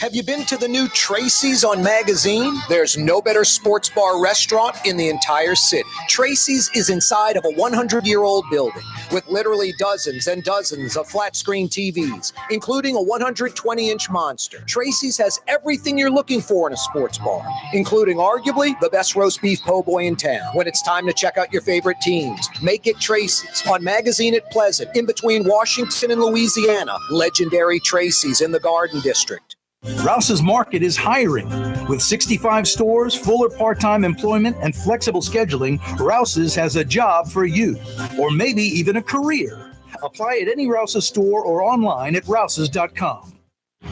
Have you been to the new Tracy's on Magazine? There's no better sports bar restaurant in the entire city. Tracy's is inside of a 100-year-old building with literally dozens and dozens of flat-screen TVs, including a 120-inch monster. Tracy's has everything you're looking for in a sports bar, including arguably the best roast beef po' boy in town. When it's time to check out your favorite teams, make it Tracy's on Magazine at Pleasant, in between Washington and Louisiana. Legendary Tracy's in the Garden District. Rouse's Market is hiring. With 65 stores, full or part-time employment, and flexible scheduling, Rouse's has a job for you, or maybe even a career. Apply at any Rouse's store or online at rouses.com.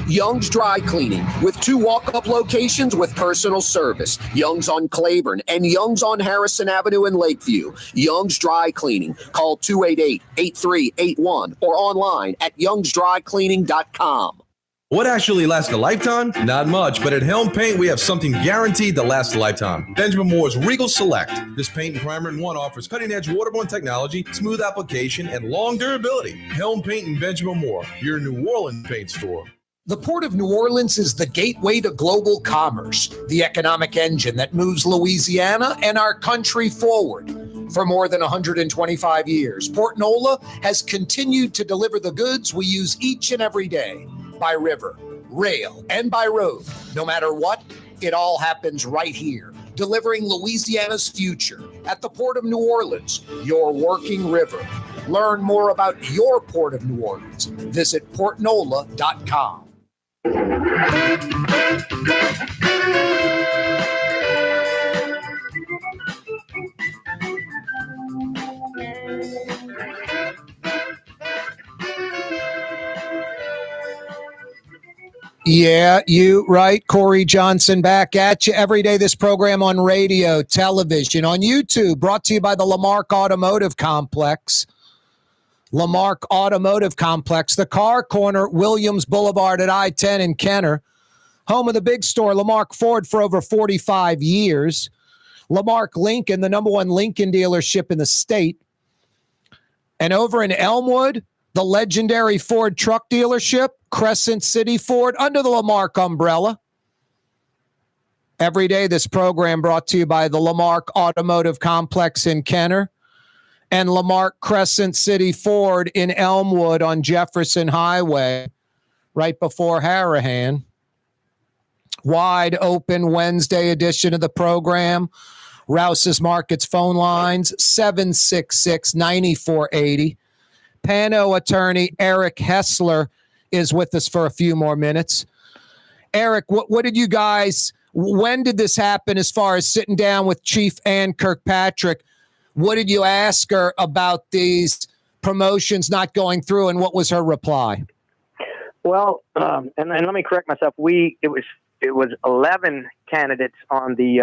Young's Dry Cleaning, with 2 walk-up locations with personal service. Young's on Claiborne and Young's on Harrison Avenue in Lakeview. Young's Dry Cleaning. Call 288-8381 or online at youngsdrycleaning.com. What actually lasts a lifetime? Not much, but at Helm Paint, we have something guaranteed to last a lifetime. Benjamin Moore's Regal Select. This paint and primer in one offers cutting-edge waterborne technology, smooth application, and long durability. Helm Paint and Benjamin Moore, your New Orleans paint store. The Port of New Orleans is the gateway to global commerce, the economic engine that moves Louisiana and our country forward. For more than 125 years, Port Nola has continued to deliver the goods we use each and every day. By river, rail, and by road. No matter what, it all happens right here, delivering Louisiana's future at the Port of New Orleans, your working river. Learn more about your Port of New Orleans. Visit portnola.com. Yeah, you right. Corey Johnson back at you every day. This program on radio, television, on YouTube, brought to you by the Lamarck Automotive Complex. Lamarck Automotive Complex, the Car Corner, Williams Boulevard at I-10 in Kenner. Home of the big store, Lamarck Ford, for over 45 years. Lamarck Lincoln, the number 1 Lincoln dealership in the state. And over in Elmwood, the legendary Ford truck dealership, Crescent City Ford, under the Lamarck umbrella. Every day, this program brought to you by the Lamarck Automotive Complex in Kenner and Lamarck Crescent City Ford in Elmwood on Jefferson Highway, right before Harahan. Wide open Wednesday edition of the program. Rouse's Markets phone lines, 766-9480. PANO attorney Eric Hessler is with us for a few more minutes. Eric, what did you guys, when did this happen as far as sitting down with Chief Ann Kirkpatrick? What did you ask her about these promotions not going through, and what was her reply? Well, and let me correct myself. It was 11 candidates on the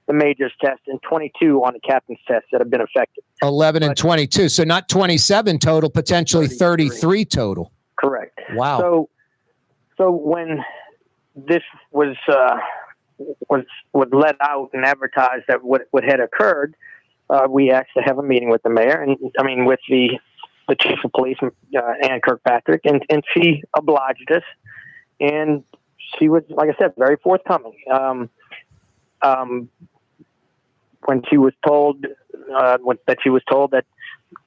majors test and 22 on the captain's test that have been affected. 11 and 22, so not 27 total, potentially 33 total. Correct. Wow. So when this was let out and advertised that what had occurred, we asked to have a meeting with the mayor, and with the chief of police, Ann Kirkpatrick, and she obliged us, and she was, like I said, very forthcoming. When she was told that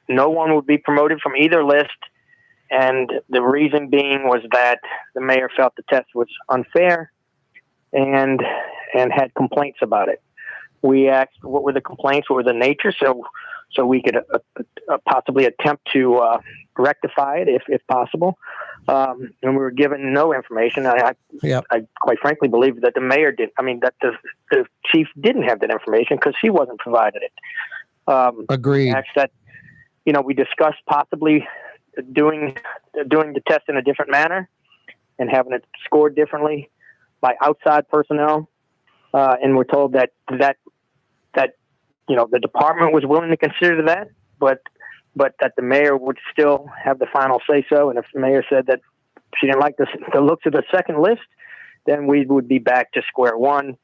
no one would be promoted from either list, and the reason being was that the mayor felt the test was unfair and had complaints about it. We asked what were the complaints, what were the nature, so we could possibly attempt to rectify it if possible. And we were given no information. I quite frankly believe that the mayor did. That the chief didn't have that information because she wasn't provided it. Agreed. That we discussed possibly doing the test in a different manner and having it scored differently by outside personnel. And we're told that the department was willing to consider that, but that the mayor would still have the final say so. And if the mayor said that she didn't like the looks of the second list, then we would be back to square one,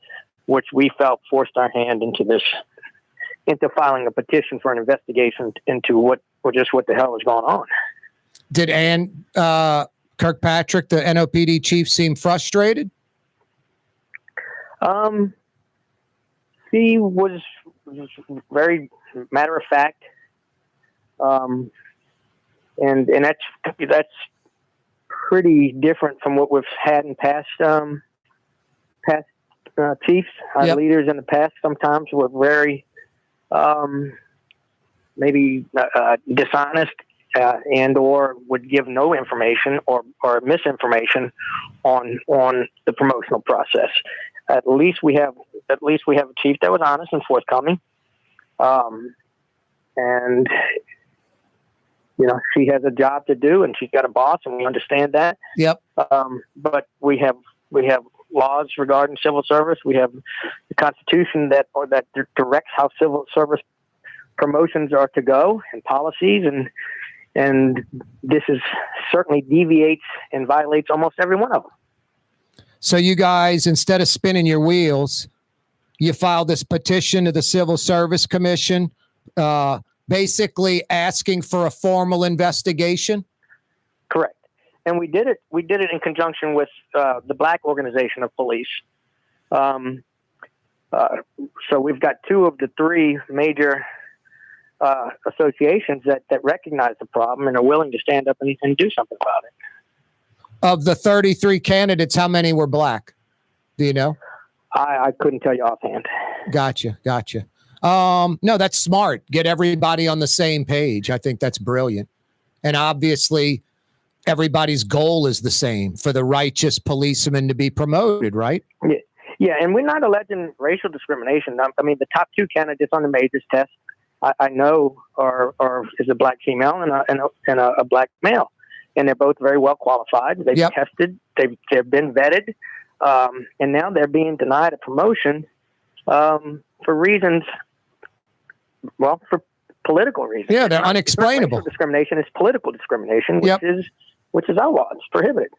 which we felt forced our hand into filing a petition for an investigation into what the hell is going on. Did Ann Kirkpatrick, the NOPD chief, seemed frustrated? He was very matter of fact. And that's pretty different from what we've had in past chiefs. Our leaders in the past sometimes were very maybe dishonest and or would give no information or misinformation on the promotional process. At least we have a chief that was honest and forthcoming. And she has a job to do, and she's got a boss, and we understand that. Yep. But we have laws regarding civil service. We have the Constitution that directs how civil service promotions are to go, and policies, and this is certainly deviates and violates almost every one of them. So you guys, instead of spinning your wheels, you filed this petition to the Civil Service Commission, basically asking for a formal investigation? Correct. And we did it in conjunction with the Black Organization of Police. So we've got two of the three major associations that recognize the problem and are willing to stand up and do something about it. Of the 33 candidates, how many were Black? Do you know? I couldn't tell you offhand. Gotcha. No, that's smart. Get everybody on the same page. I think that's brilliant. And obviously, everybody's goal is the same, for the righteous policeman to be promoted, right? Yeah, and we're not alleging racial discrimination. I mean, the top two candidates on the majors test, I know, are is a Black female and a Black male, and they're both very well qualified. They've tested. They've been vetted, and now they're being denied a promotion for reasons. Well, for political reasons. Yeah, they're unexplainable. Racial discrimination is political discrimination, which is outlawed. It's prohibited.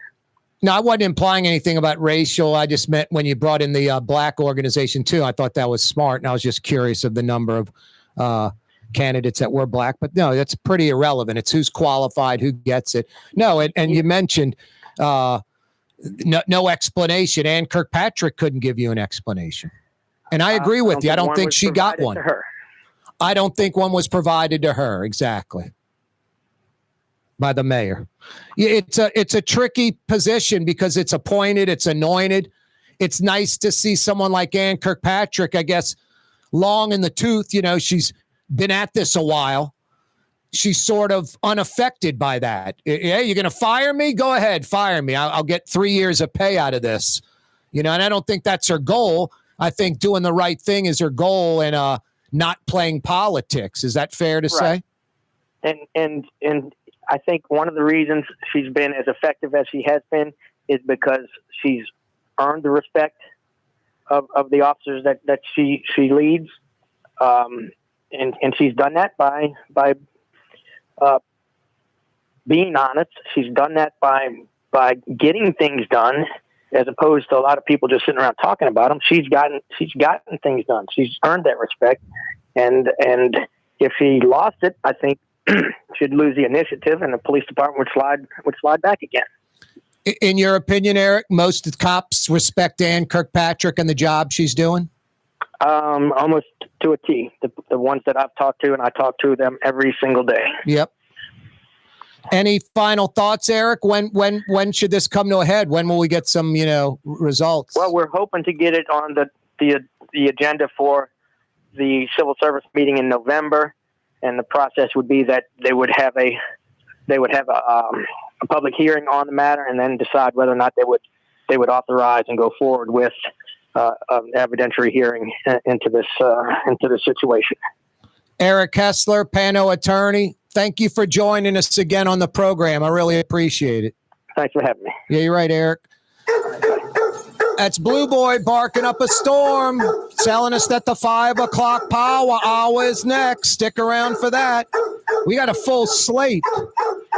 No, I wasn't implying anything about racial. I just meant when you brought in the Black organization too, I thought that was smart, and I was just curious of the number of candidates that were Black. But no, that's pretty irrelevant. It's who's qualified, who gets it. No, and you mentioned no explanation. Ann Kirkpatrick couldn't give you an explanation. And I agree with you. I don't think she got one. I don't think one was provided to her. Exactly. By the mayor. It's a tricky position because it's appointed, it's anointed. It's nice to see someone like Ann Kirkpatrick, I guess, long in the tooth. She's been at this a while. She's sort of unaffected by that. Yeah, you're going to fire me? Go ahead, fire me. I'll get 3 years of pay out of this. And I don't think that's her goal. I think doing the right thing is her goal, and not playing politics. Is that fair to say? And I think one of the reasons she's been as effective as she has been is because she's earned the respect of the officers that she leads. And she's done that by being honest. She's done that by getting things done, as opposed to a lot of people just sitting around talking about them. She's gotten things done. She's earned that respect. And if she lost it, I think she'd lose the initiative, and the police department would slide back again. In your opinion, Eric, most of the cops respect Ann Kirkpatrick and the job she's doing? Almost to a T. The ones that I've talked to, and I talk to them every single day. Yep. Any final thoughts, Eric? When should this come to a head? When will we get some, results? Well, we're hoping to get it on the agenda for the civil service meeting in November, and the process would be that they would have a public hearing on the matter, and then decide whether or not they would authorize and go forward with an evidentiary hearing into this situation. Eric Hessler, PANO attorney, thank you for joining us again on the program. I really appreciate it. Thanks for having me. Yeah, you're right, Eric. That's Blue Boy barking up a storm, telling us that the 5 o'clock power hour is next. Stick around for that. We got a full slate,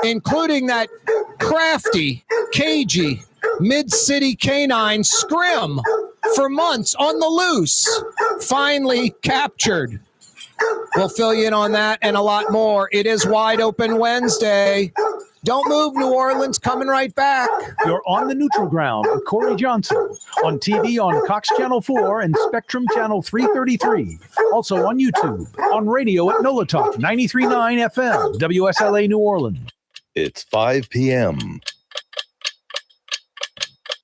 including that crafty, cagey, mid-city canine scrim for months on the loose, finally captured. We'll fill you in on that and a lot more. It is Wide Open Wednesday. Don't move, New Orleans. Coming right back. You're on the neutral ground with Corey Johnson on TV on Cox Channel 4 and Spectrum Channel 333. Also on YouTube, on radio at NOLA Talk 93.9 FM, WSLA New Orleans. It's 5 p.m.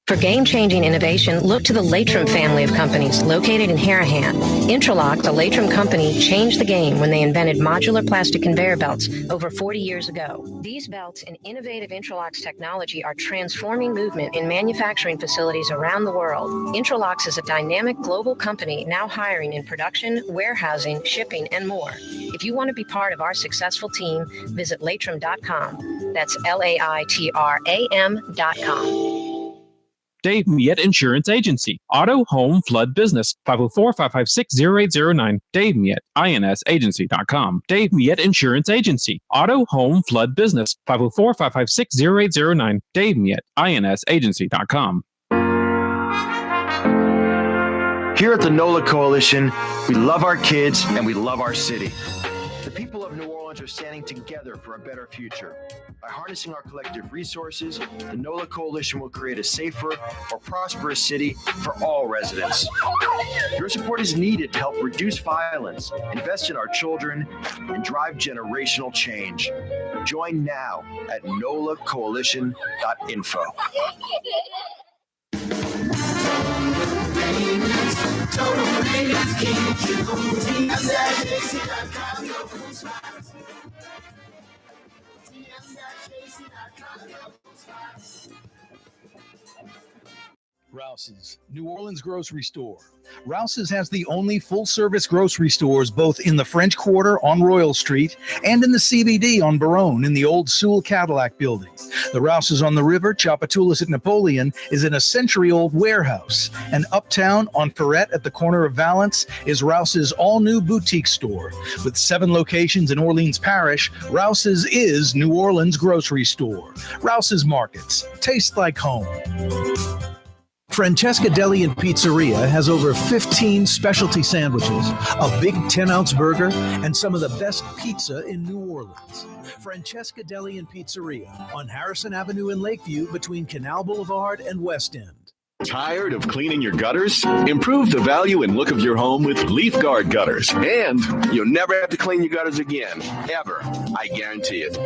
For game-changing innovation, look to the Latrim family of companies located in Harahan. Intralock, the Latrim company, changed the game when they invented modular plastic conveyor belts over 40 years ago. These belts and innovative Intralock's technology are transforming movement in manufacturing facilities around the world. Intralock's is a dynamic global company now hiring in production, warehousing, shipping, and more. If you want to be part of our successful team, visit Latrim.com. That's LAITRAM.com. Dave Miette Insurance Agency. Auto, home, flood, business. 504-556-0809. Dave Miette, INSagency.com. Dave Miette Insurance Agency. Auto, home, flood, business. 504-556-0809. Dave Miette, INSagency.com. Here at the NOLA Coalition, we love our kids and we love our city. The people of New Orleans are standing together for a better future. By harnessing our collective resources, the NOLA Coalition will create a safer, more prosperous city for all residents. Your support is needed to help reduce violence, invest in our children, and drive generational change. Join now at nolacoalition.info. Rouse's, New Orleans grocery store. Rouse's has the only full-service grocery stores both in the French Quarter on Royal Street and in the CBD on Baronne in the old Sewell Cadillac building. The Rouse's on the river, Tchoupitoulas at Napoleon, is in a century-old warehouse. And uptown on Ferret at the corner of Valence is Rouse's all-new boutique store. With 7 locations in Orleans Parish, Rouse's is New Orleans grocery store. Rouse's Markets. Taste like home. Francesca Deli and Pizzeria has over 15 specialty sandwiches, a big 10-ounce burger, and some of the best pizza in New Orleans. Francesca Deli and Pizzeria on Harrison Avenue in Lakeview between Canal Boulevard and West End. Tired of cleaning your gutters? Improve the value and look of your home with Leaf Guard gutters. And you'll never have to clean your gutters again, ever. I guarantee it.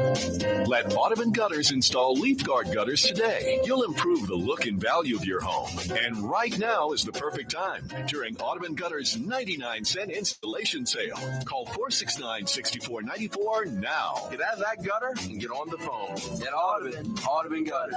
Let Audubon Gutters install Leaf Guard gutters today. You'll improve the look and value of your home. And right now is the perfect time during Audubon Gutters' 99-cent installation sale. Call 469-6494 now. Get out of that gutter and get on the phone. Get Audubon Gutters.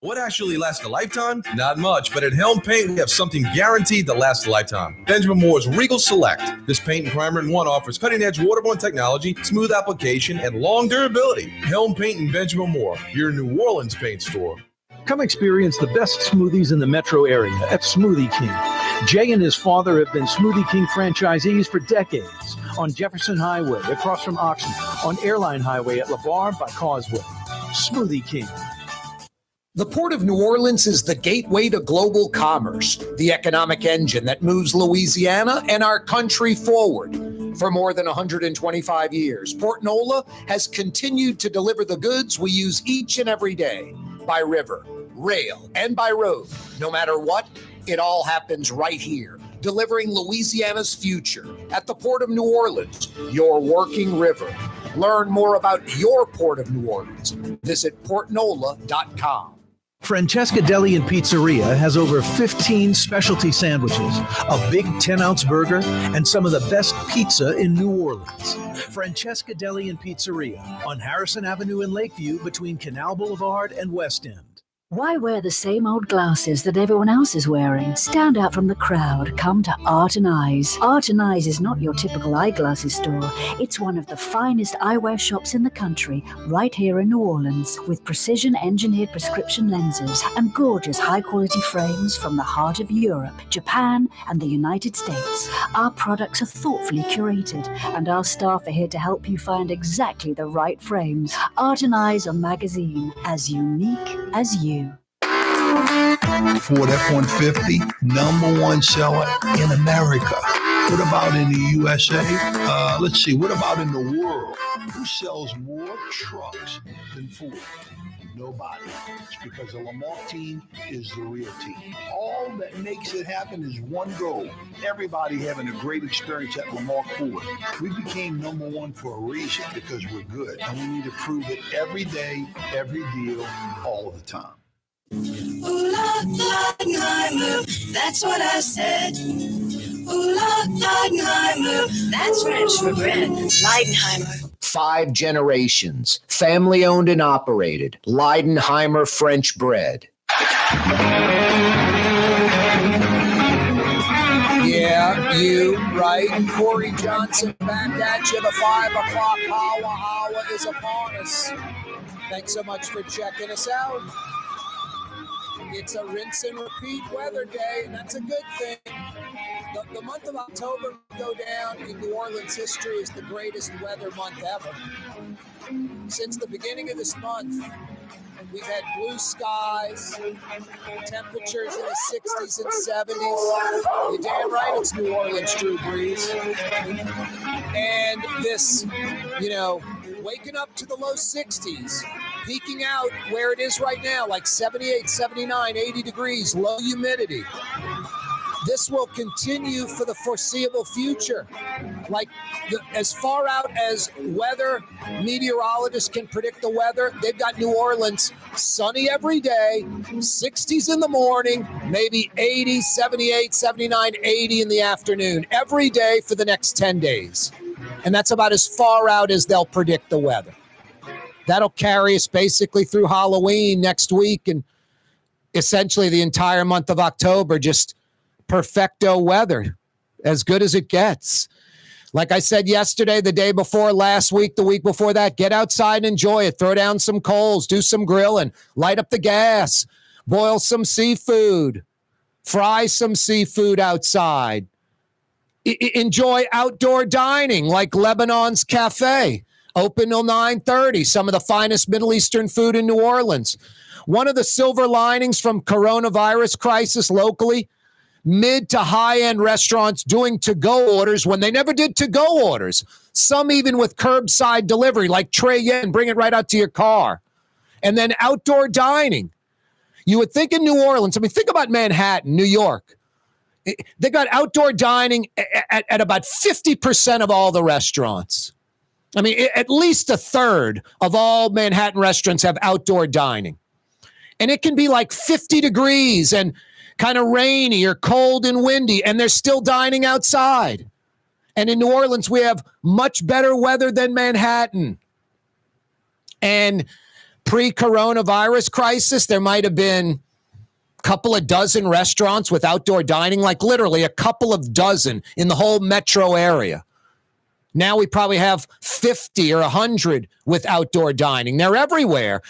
What actually lasts a lifetime? Not much, but at Helm Paint, we have something guaranteed to last a lifetime. Benjamin Moore's Regal Select. This paint and primer in one offers cutting-edge waterborne technology, smooth application, and long durability. Helm Paint and Benjamin Moore, your New Orleans paint store. Come experience the best smoothies in the metro area at Smoothie King. Jay and his father have been Smoothie King franchisees for decades. On Jefferson Highway, across from Oxnard, on Airline Highway at La Barre by Causeway. Smoothie King. The Port of New Orleans is the gateway to global commerce, the economic engine that moves Louisiana and our country forward. For more than 125 years, Port Nola has continued to deliver the goods we use each and every day, by river, rail, and by road. No matter what, it all happens right here, delivering Louisiana's future at the Port of New Orleans, your working river. Learn more about your Port of New Orleans. Visit portnola.com. Francesca Deli and Pizzeria has over 15 specialty sandwiches, a big 10-ounce burger, and some of the best pizza in New Orleans. Francesca Deli and Pizzeria on Harrison Avenue in Lakeview between Canal Boulevard and West End. Why wear the same old glasses that everyone else is wearing? Stand out from the crowd. Come to Art and Eyes. Art and Eyes is not your typical eyeglasses store. It's one of the finest eyewear shops in the country, right here in New Orleans, with precision-engineered prescription lenses and gorgeous high-quality frames from the heart of Europe, Japan, and the United States. Our products are thoughtfully curated, and our staff are here to help you find exactly the right frames. Art and Eyes, a magazine as unique as you. Ford F-150, #1 seller in America. What about in the USA? Let's see. What about in the world? Who sells more trucks than Ford? Nobody. It's because the Lamar team is the real team. All that makes it happen is one goal. Everybody having a great experience at Lamar Ford. We became number one for a reason, because we're good. And we need to prove it every day, every deal, all the time. Ooh la Leidenheimer, that's what I said. Ooh la Leidenheimer, that's French for bread. Leidenheimer. 5 generations, family owned and operated. Leidenheimer French bread. Yeah, you, right? Corey Johnson back at you. The 5 o'clock power hour is upon us. Thanks so much for checking us out. It's a rinse and repeat weather day, and that's a good thing. The month of October will go down in New Orleans history as the greatest weather month ever. Since the beginning of this month, we've had blue skies, temperatures in the 60s and 70s. You're damn right it's New Orleans, Drew Brees. And this, waking up to the low 60s, peaking out where it is right now, like 78, 79, 80 degrees, low humidity. This will continue for the foreseeable future. As far out as weather meteorologists can predict the weather, they've got New Orleans sunny every day, 60s in the morning, maybe 80, 78, 79, 80 in the afternoon, every day for the next 10 days. And that's about as far out as they'll predict the weather. That'll carry us basically through Halloween next week and essentially the entire month of October, just perfecto weather, as good as it gets. Like I said yesterday, the day before, last week, the week before that, get outside and enjoy it. Throw down some coals, do some grilling, light up the gas, boil some seafood, fry some seafood outside. Enjoy outdoor dining like Lebanon's Cafe, open till 9:30, some of the finest Middle Eastern food in New Orleans. One of the silver linings from coronavirus crisis locally, mid to high-end restaurants doing to-go orders when they never did to-go orders. Some even with curbside delivery, like Trey Yen, bring it right out to your car. And then outdoor dining. You would think in New Orleans, think about Manhattan, New York. They got outdoor dining at about 50% of all the restaurants. At least a third of all Manhattan restaurants have outdoor dining. And it can be like 50 degrees and kind of rainy or cold and windy, and they're still dining outside. And in New Orleans, we have much better weather than Manhattan. And pre-coronavirus crisis, there might have been a couple of dozen restaurants with outdoor dining, like literally a couple of dozen in the whole metro area. Now we probably have 50 or 100 with outdoor dining. They're everywhere.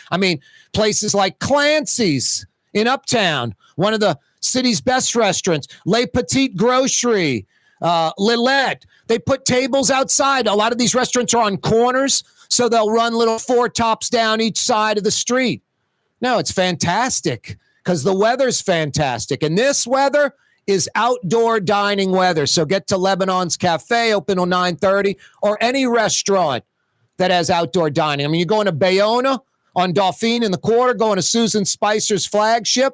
Places like Clancy's in Uptown, one of the city's best restaurants, Le Petit Grocery, Lillette. They put tables outside. A lot of these restaurants are on corners, so they'll run little 4 tops down each side of the street. No, it's fantastic because the weather's fantastic. And this weather is outdoor dining weather. So get to Lebanon's Cafe, open till 9:30, or any restaurant that has outdoor dining. You're going to Bayona on Dauphine in the Quarter, going to Susan Spicer's flagship,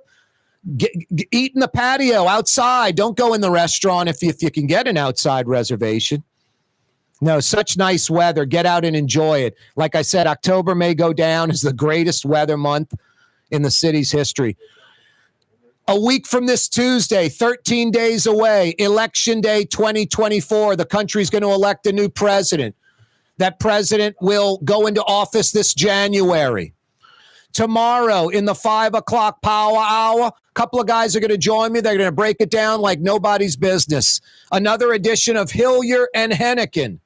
eat in the patio outside. Don't go in the restaurant if you can get an outside reservation. No, such nice weather. Get out and enjoy it. Like I said, October may go down as the greatest weather month in the city's history. A week from this Tuesday, 13 days away, Election Day 2024, the country's going to elect a new president. That president will go into office this January. Tomorrow in the 5 o'clock power hour, a couple of guys are going to join me. They're going to break it down like nobody's business. Another edition of Hillier and Hennigan.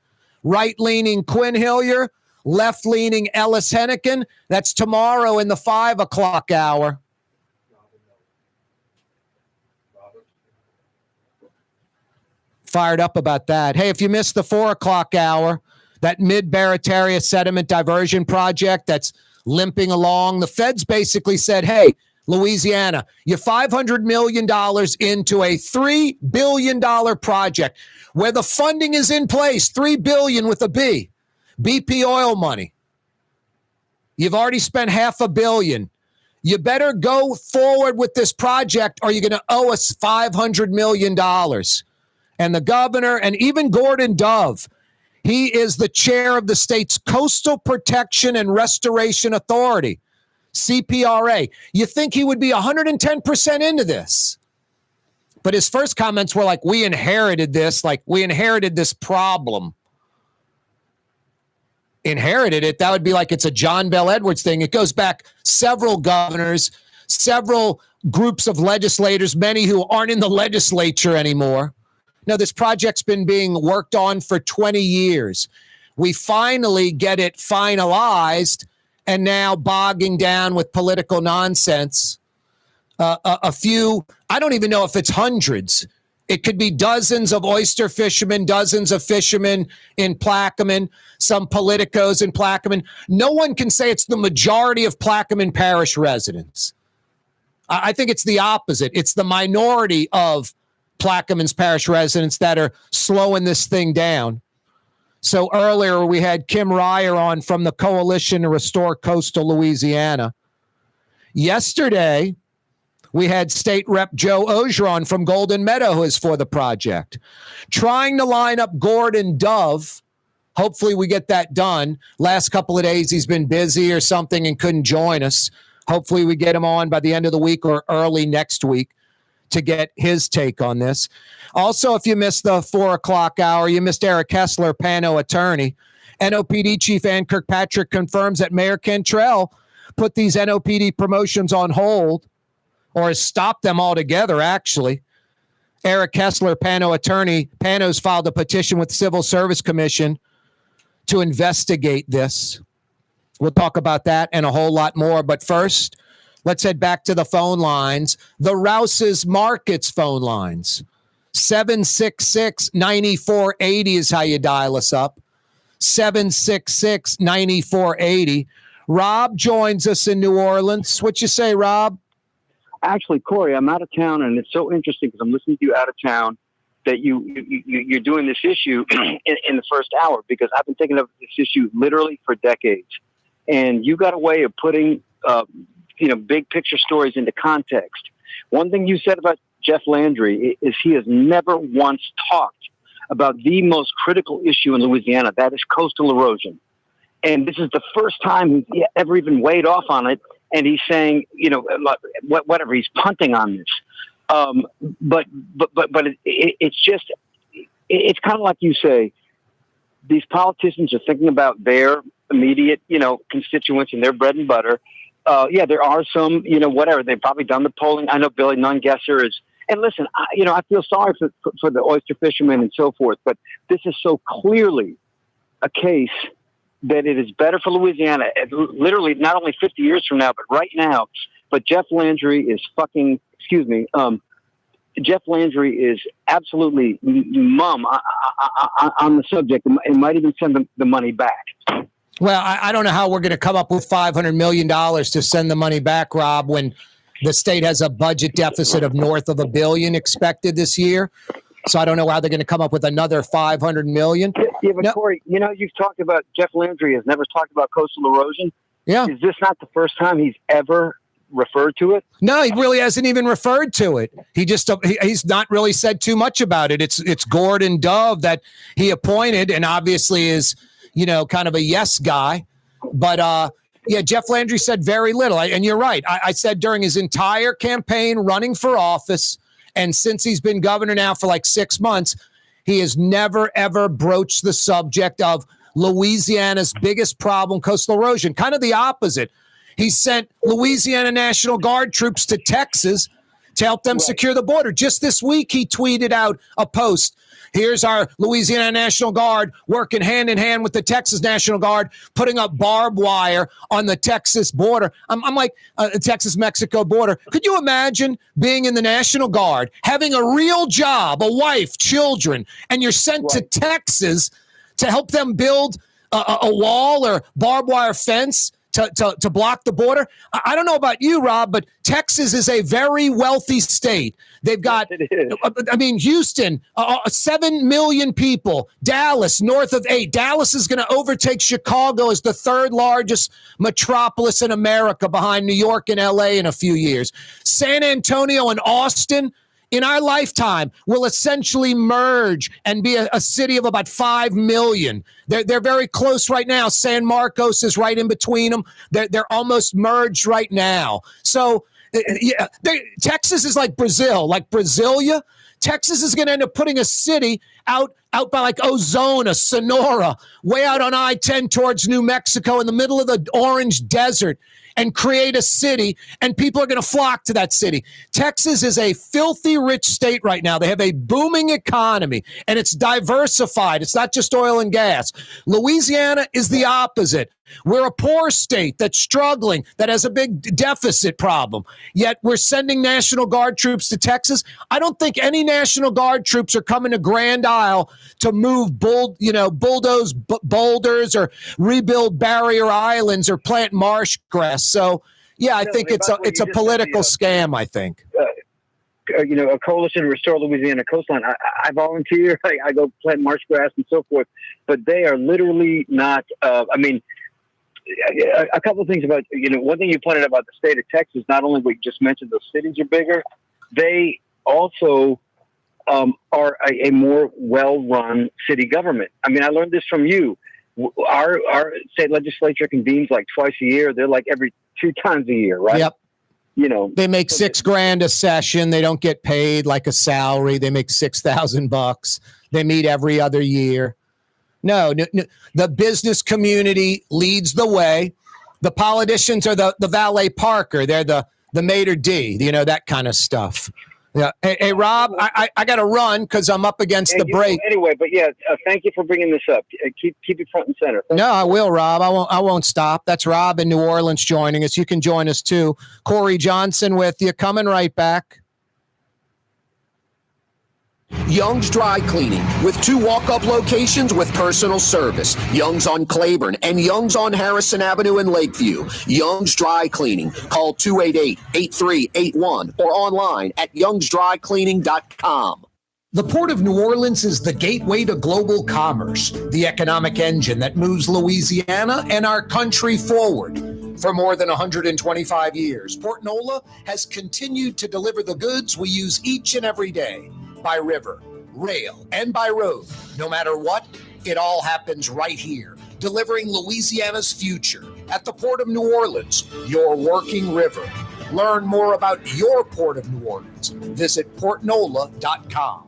Right-leaning Quinn Hillier, left-leaning Ellis Hennigan. That's tomorrow in the 5 o'clock hour. Fired up about that. Hey, if you missed the 4 o'clock hour, that Mid-Barataria Sediment Diversion Project that's limping along, the feds basically said, hey, Louisiana, you're $500 million into a $3 billion project where the funding is in place, $3 billion with a B, BP oil money. You've already spent $500 million. You better go forward with this project or you're going to owe us $500 million. And the governor and even Gordon Dove, he is the chair of the state's Coastal Protection and Restoration Authority, CPRA. You think he would be 110% into this? But his first comments were like, we inherited this problem. Inherited it, that would be like it's a John Bel Edwards thing. It goes back several governors, several groups of legislators, many who aren't in the legislature anymore. No, this project's been being worked on for 20 years. We finally get it finalized and now bogging down with political nonsense. A few, I don't even know if it's hundreds. It could be dozens of oyster fishermen, dozens of fishermen in Plaquemine, some politicos in Plaquemine. No one can say it's the majority of Plaquemine Parish residents. I think it's the opposite. It's the minority of Plaquemine's parish residents that are slowing this thing down. So earlier we had Kim Reyher on from the Coalition to Restore Coastal Louisiana. Yesterday, we had State Rep Joe Ogeron from Golden Meadow, who is for the project, trying to line up Gordon Dove. Hopefully we get that done. Last couple of days he's been busy or something and couldn't join us. Hopefully we get him on by the end of the week or early next week to get his take on this. Also, if you missed the 4 o'clock hour, you missed Eric Hessler, PANO attorney. NOPD Chief Ann Kirkpatrick confirms that Mayor Cantrell put these NOPD promotions on hold, or has stopped them altogether, actually. Eric Hessler, PANO attorney. PANO's filed a petition with the Civil Service Commission to investigate this. We'll talk about that and a whole lot more. But first, let's head back to the phone lines. The Rouse's Markets phone lines. 766-9480 is how you dial us up. 766-9480. Rob joins us in New Orleans. What you say, Rob? Actually, Corey, I'm out of town, and it's so interesting because I'm listening to you out of town that you're doing this issue in the first hour, because I've been thinking of this issue literally for decades. And you got a way of putting, big picture stories into context. One thing you said about Jeff Landry is he has never once talked about the most critical issue in Louisiana, that is coastal erosion. And this is the first time he's ever even weighed off on it. And he's saying, whatever, he's punting on this. But it's just, it's kind of like you say, these politicians are thinking about their immediate, constituents and their bread and butter. There are some, whatever, they've probably done the polling. I know Billy Nungesser is, and listen, I feel sorry for the oyster fishermen and so forth, but this is so clearly a case that it is better for Louisiana, literally not only 50 years from now, but right now. But Jeff Landry is Jeff Landry is absolutely mum on the subject and might even send the money back. Well, I don't know how we're going to come up with $500 million to send the money back, Rob, when the state has a budget deficit of north of $1 billion expected this year. So I don't know how they're going to come up with another $500 million. Yeah, but Corey, you've talked about Jeff Landry has never talked about coastal erosion. Yeah. Is this not the first time he's ever referred to it? No, he really hasn't even referred to it. He's not really said too much about it. It's Gordon Dove that he appointed and obviously is, kind of a yes guy. But Jeff Landry said very little. And you're right. I said during his entire campaign running for office, and since he's been governor now for like 6 months, he has never, ever broached the subject of Louisiana's biggest problem, coastal erosion. Kind of the opposite. He sent Louisiana National Guard troops to Texas to help them secure the border. Just this week, he tweeted out a post. Here's our Louisiana National Guard working hand in hand with the Texas National Guard, putting up barbed wire on the Texas border. I'm like, Texas-Mexico border. Could you imagine being in the National Guard, having a real job, a wife, children, and you're sent to Texas to help them build a wall or barbed wire fence to block the border. I don't know about you, Rob, but Texas is a very wealthy state. They've got, Houston, 7 million people. Dallas, north of 8. Dallas is going to overtake Chicago as the third largest metropolis in America behind New York and LA in a few years. San Antonio and Austin, in our lifetime, will essentially merge and be a city of about 5 million. They're very close right now. San Marcos is right in between them. They're almost merged right now. So Texas is like Brazil, like Brasilia. Texas is going to end up putting a city out by like Ozona, Sonora, way out on I-10 towards New Mexico in the middle of the orange desert, and create a city, and people are going to flock to that city. Texas is a filthy rich state right now. They have a booming economy, and it's diversified. It's not just oil and gas. Louisiana is the opposite. We're a poor state that's struggling, that has a big deficit problem, yet we're sending National Guard troops to Texas. I don't think any National Guard troops are coming to Grand Isle to move bulldoze boulders or rebuild barrier islands or plant marsh grass. So, yeah, I think it's a political scam, I think. A coalition to restore Louisiana coastline. I volunteer. I go plant marsh grass and so forth, but they are literally not. A couple of things about, one thing you pointed out about the state of Texas, not only what you just mentioned, those cities are bigger, they also are a more well-run city government. I mean, I learned this from you. Our state legislature convenes like twice a year. They're like every 2 times a year, right? Yep. They make $6,000 a session. They don't get paid like a salary. They make $6,000. They meet every other year. No, the business community leads the way. The politicians are the valet parker. They're the maitre d', that kind of stuff. Yeah. Hey, Rob, I got to run because I'm up against the break. Anyway, but yeah, thank you for bringing this up. Keep it front and center. No, I will, Rob. I won't stop. That's Rob in New Orleans joining us. You can join us too. Corey Johnson with you. Coming right back. Young's Dry Cleaning, with 2 walk-up locations with personal service. Young's on Claiborne and Young's on Harrison Avenue in Lakeview. Young's Dry Cleaning. Call 288-8381 or online at youngsdrycleaning.com. The Port of New Orleans is the gateway to global commerce, the economic engine that moves Louisiana and our country forward. For more than 125 years, Port Nola has continued to deliver the goods we use each and every day. By river, rail, and by road. No matter what, it all happens right here, delivering Louisiana's future at the Port of New Orleans, your working river. Learn more about your Port of New Orleans. Visit portnola.com.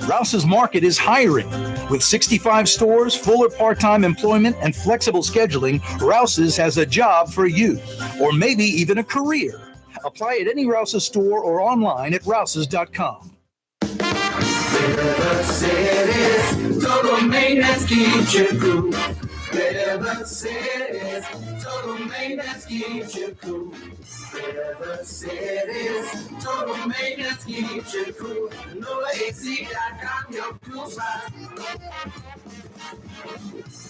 Rouse's Market is hiring. With 65 stores, full or part-time employment, and flexible scheduling, Rouse's has a job for you, or maybe even a career. Apply at any Rouse's store or online at rouses.com. River Cities, total maintenance keeps you cool. River Cities, total maintenance keeps you cool. River Cities, total maintenance keeps you cool. NolaAC.com, your cool spot.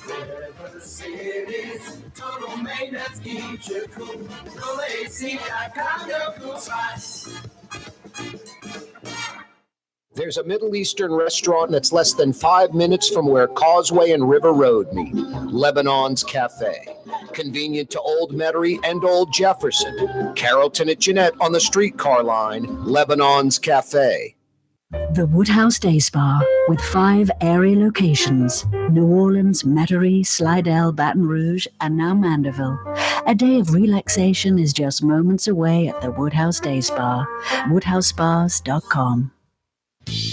River Cities, total maintenance keeps you cool. NolaAC.com, your cool spot. There's a Middle Eastern restaurant that's less than 5 minutes from where Causeway and River Road meet, Lebanon's Cafe. Convenient to Old Metairie and Old Jefferson. Carrollton at Jeanette on the streetcar line, Lebanon's Cafe. The Woodhouse Day Spa, with 5 area locations: New Orleans, Metairie, Slidell, Baton Rouge, and now Mandeville. A day of relaxation is just moments away at the Woodhouse Day Spa. WoodhouseSpas.com.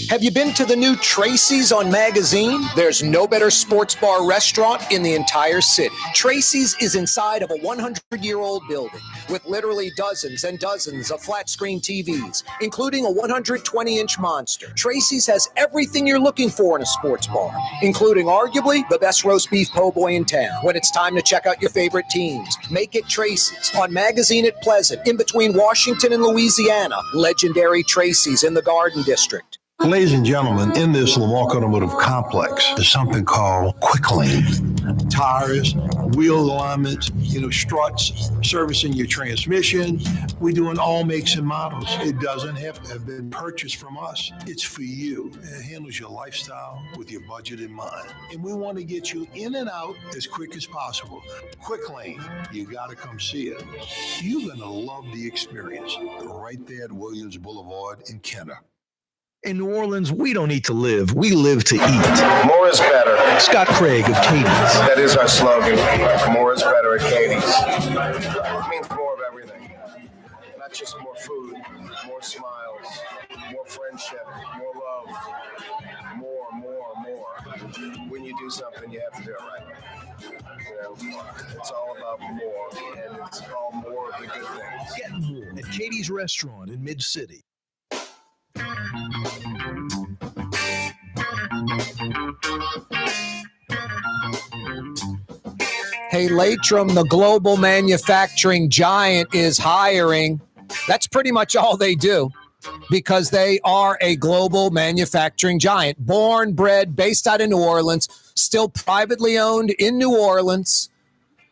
Have you been to the new Tracy's on Magazine? There's no better sports bar restaurant in the entire city. Tracy's is inside of a 100-year-old building with literally dozens and dozens of flat-screen TVs, including a 120-inch monster. Tracy's has everything you're looking for in a sports bar, including arguably the best roast beef po' boy in town. When it's time to check out your favorite teams, make it Tracy's on Magazine at Pleasant, in between Washington and Louisiana. Legendary Tracy's in the Garden District. Ladies and gentlemen, in this Lamarck Automotive Complex is something called Quick Lane. tires, wheel alignments, struts, servicing your transmission. We do in all makes and models. It doesn't have to have been purchased from us. It's for you. It handles your lifestyle with your budget in mind. And we want to get you in and out as quick as possible. Quick Lane, you got to come see it. You're going to love the experience right there at Williams Boulevard in Kenner. In New Orleans, we don't eat to live. We live to eat. More is better. Scott Craig of Katie's. That is our slogan. More is better at Katie's. It means more of everything. Not just more food, more smiles, more friendship, more love. More. When you do something, you have to do it right. It's all about more, and it's all more of the good things. Get more at Katie's Restaurant in Mid-City. Hey, Latrim, the global manufacturing giant, is hiring. That's pretty much all they do, because they are a global manufacturing giant. Born, bred, based out of New Orleans, still privately owned in New Orleans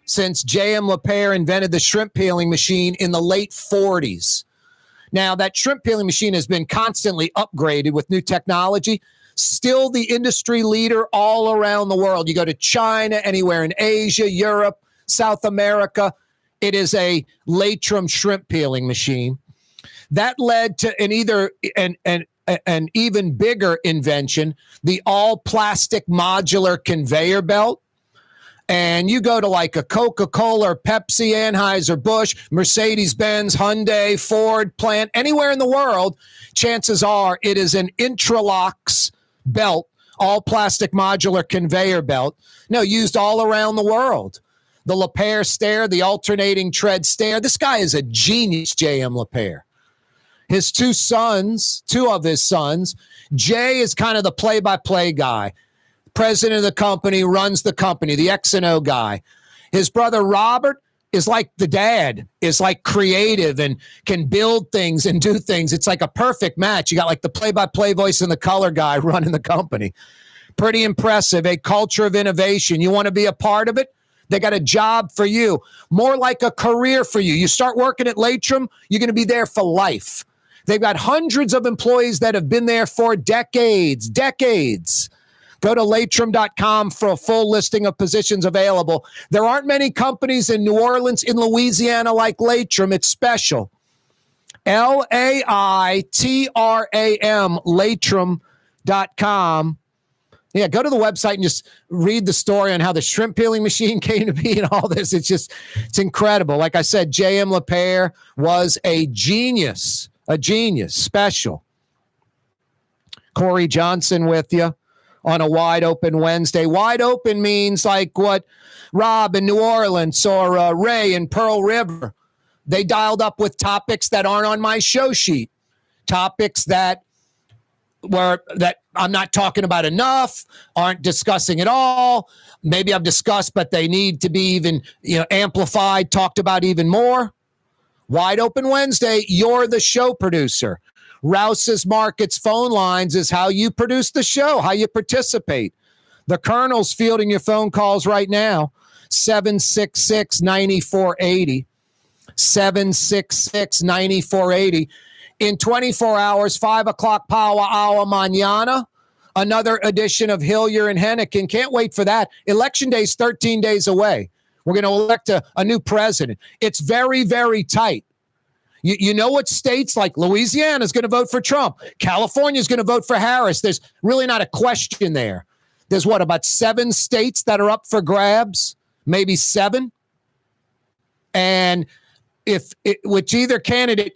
since J.M. LePere invented the shrimp peeling machine in the late 40s. Now, that shrimp peeling machine has been constantly upgraded with new technology. Still the industry leader all around the world. You go to China, anywhere in Asia, Europe, South America, it is a Latrim shrimp peeling machine. That led to an even bigger invention, the all-plastic modular conveyor belt. And you go to like a Coca-Cola or Pepsi, Anheuser-Busch, Mercedes-Benz, Hyundai, Ford plant, anywhere in the world, chances are it is an Intralox belt, all plastic modular conveyor belt. No, used all around the world. The LePere stair, the alternating tread stair. This guy is a genius, J.M. LePere. His two of his sons, Jay is kind of the play-by-play guy. President of the company, runs the company, the X&O guy. His brother Robert is like the dad, is like creative and can build things and do things. It's like a perfect match. You got like the play-by-play voice and the color guy running the company. Pretty impressive, a culture of innovation. You want to be a part of it? They got a job for you, more like a career for you. You start working at Latrim, you're going to be there for life. They've got hundreds of employees that have been there for decades. Go to Latrim.com for a full listing of positions available. There aren't many companies in New Orleans, in Louisiana, like Latrim. It's special. Laitram, Latrim.com. Yeah, go to the website and just read the story on how the shrimp peeling machine came to be and all this. It's incredible. Like I said, J.M. LePere was a genius, special. Corey Johnson with you on a Wide Open Wednesday. Wide open means like what Rob in New Orleans or Ray in Pearl River. They dialed up with topics that aren't on my show sheet, topics that I'm not talking about enough, aren't discussing at all. Maybe I've discussed, but they need to be even amplified, talked about even more. Wide Open Wednesday, you're the show producer. Rouse's Markets phone lines is how you produce the show, how you participate. The Colonel's fielding your phone calls right now, 766-9480, 766-9480. In 24 hours, 5 o'clock Power Hour mañana, another edition of Hillier and Hennigan. Can't wait for that. Election Day is 13 days away. We're going to elect a new president. It's very, very tight. You know what states like Louisiana is going to vote for Trump? California is going to vote for Harris. There's really not a question there. There's about 7 states that are up for grabs, maybe 7. And which either candidate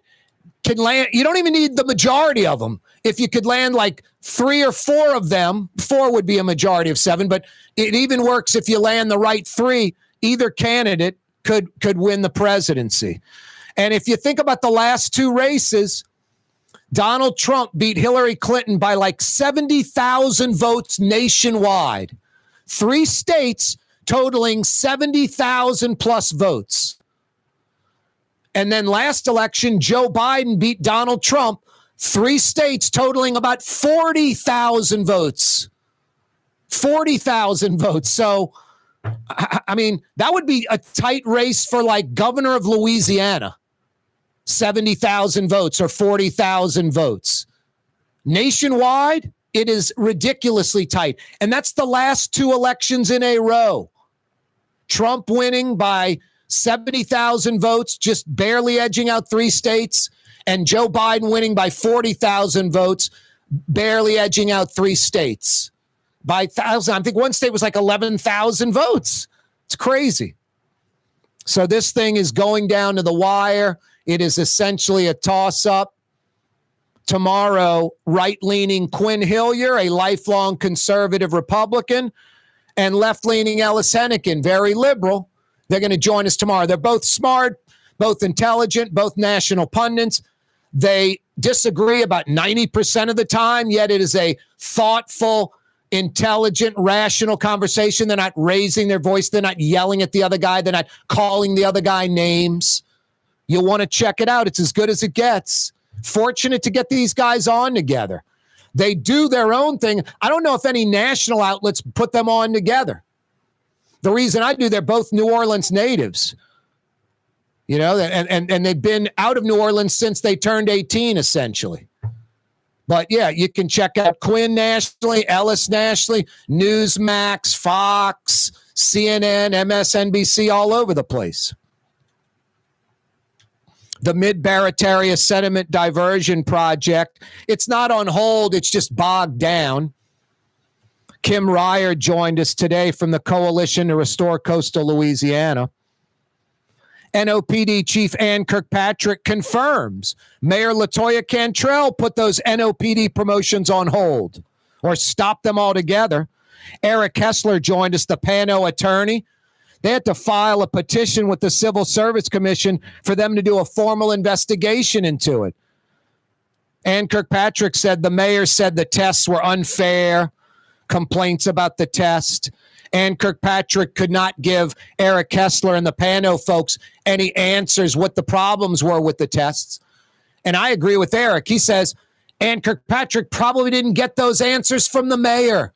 can land, you don't even need the majority of them. If you could land like 3 or 4 of them, 4 would be a majority of 7, but it even works if you land the right 3. Either candidate could win the presidency. And if you think about the last 2 races, Donald Trump beat Hillary Clinton by like 70,000 votes nationwide. 3 states totaling 70,000 plus votes. And then last election, Joe Biden beat Donald Trump, 3 states totaling about 40,000 votes. 40,000 votes. So I mean, that would be a tight race for like governor of Louisiana, 70,000 votes or 40,000 votes. Nationwide, it is ridiculously tight. And that's the last two elections in a row. Trump winning by 70,000 votes, just barely edging out 3 states, and Joe Biden winning by 40,000 votes, barely edging out 3 states. By 1,000, I think one state was like 11,000 votes. It's crazy. So this thing is going down to the wire. It is essentially a toss-up. Tomorrow, right-leaning Quinn Hillier, a lifelong conservative Republican, and left-leaning Ellis Hennigan, very liberal. They're going to join us tomorrow. They're both smart, both intelligent, both national pundits. They disagree about 90% of the time, yet it is a thoughtful, intelligent, rational conversation. They're not raising their voice. They're not yelling at the other guy. They're not calling the other guy names. You'll want to check it out. It's as good as it gets. Fortunate to get these guys on together. They do their own thing. I don't know if any national outlets put them on together. The reason I do, they're both New Orleans natives. You know, and they've been out of New Orleans since they turned 18, essentially. But yeah, you can check out Quinn nationally, Ellis nationally, Newsmax, Fox, CNN, MSNBC, all over the place. The Mid-Barataria Sediment Diversion Project, it's not on hold, it's just bogged down. Kim Reyher joined us today from the Coalition to Restore Coastal Louisiana. NOPD Chief Ann Kirkpatrick confirms Mayor LaToya Cantrell put those NOPD promotions on hold or stopped them altogether. Eric Hessler joined us, the PANO attorney. They had to file a petition with the Civil Service Commission for them to do a formal investigation into it. Ann Kirkpatrick said the mayor said the tests were unfair, complaints about the test. Ann Kirkpatrick could not give Eric Hessler and the PANO folks any answers what the problems were with the tests. And I agree with Eric. He says Ann Kirkpatrick probably didn't get those answers from the mayor.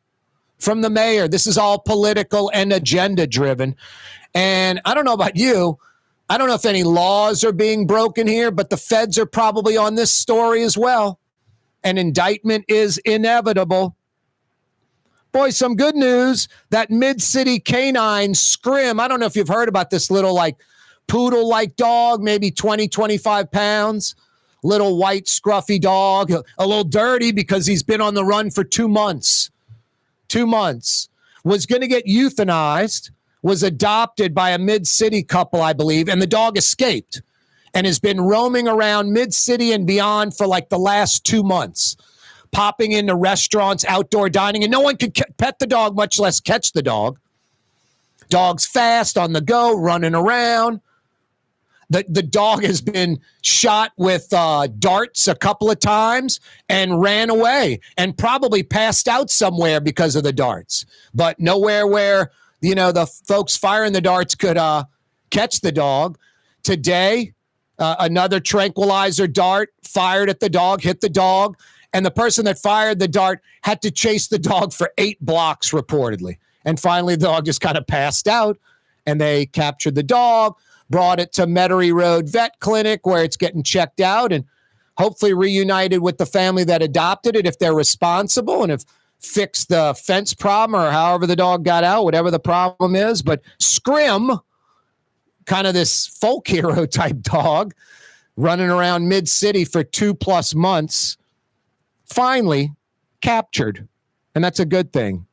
From the mayor. This is all political and agenda driven. And I don't know about you. I don't know if any laws are being broken here, but the feds are probably on this story as well. An indictment is inevitable. Boy, some good news. That Mid-City canine Scrim. I don't know if you've heard about this little like poodle-like dog, maybe 20, 25 pounds. Little white scruffy dog. A little dirty because he's been on the run for 2 months. 2 months. Was going to get euthanized. Was adopted by a Mid-City couple, I believe. And the dog escaped. And has been roaming around Mid-City and beyond for like the last 2 months. Popping into restaurants, outdoor dining, and no one could pet the dog, much less catch the dog. Dog's fast, on the go, running around. The dog has been shot with darts a couple of times and ran away and probably passed out somewhere because of the darts. But nowhere where, you know, the folks firing the darts could catch the dog. Today, another tranquilizer dart fired at the dog, hit the dog. And the person that fired the dart had to chase the dog for 8 blocks, reportedly. And finally, the dog just kind of passed out, and they captured the dog, brought it to Metairie Road Vet Clinic, where it's getting checked out, and hopefully reunited with the family that adopted it if they're responsible and have fixed the fence problem or however the dog got out, whatever the problem is. But Scrim, kind of this folk hero type dog, running around Mid-City for 2+ months, finally captured, and that's a good thing.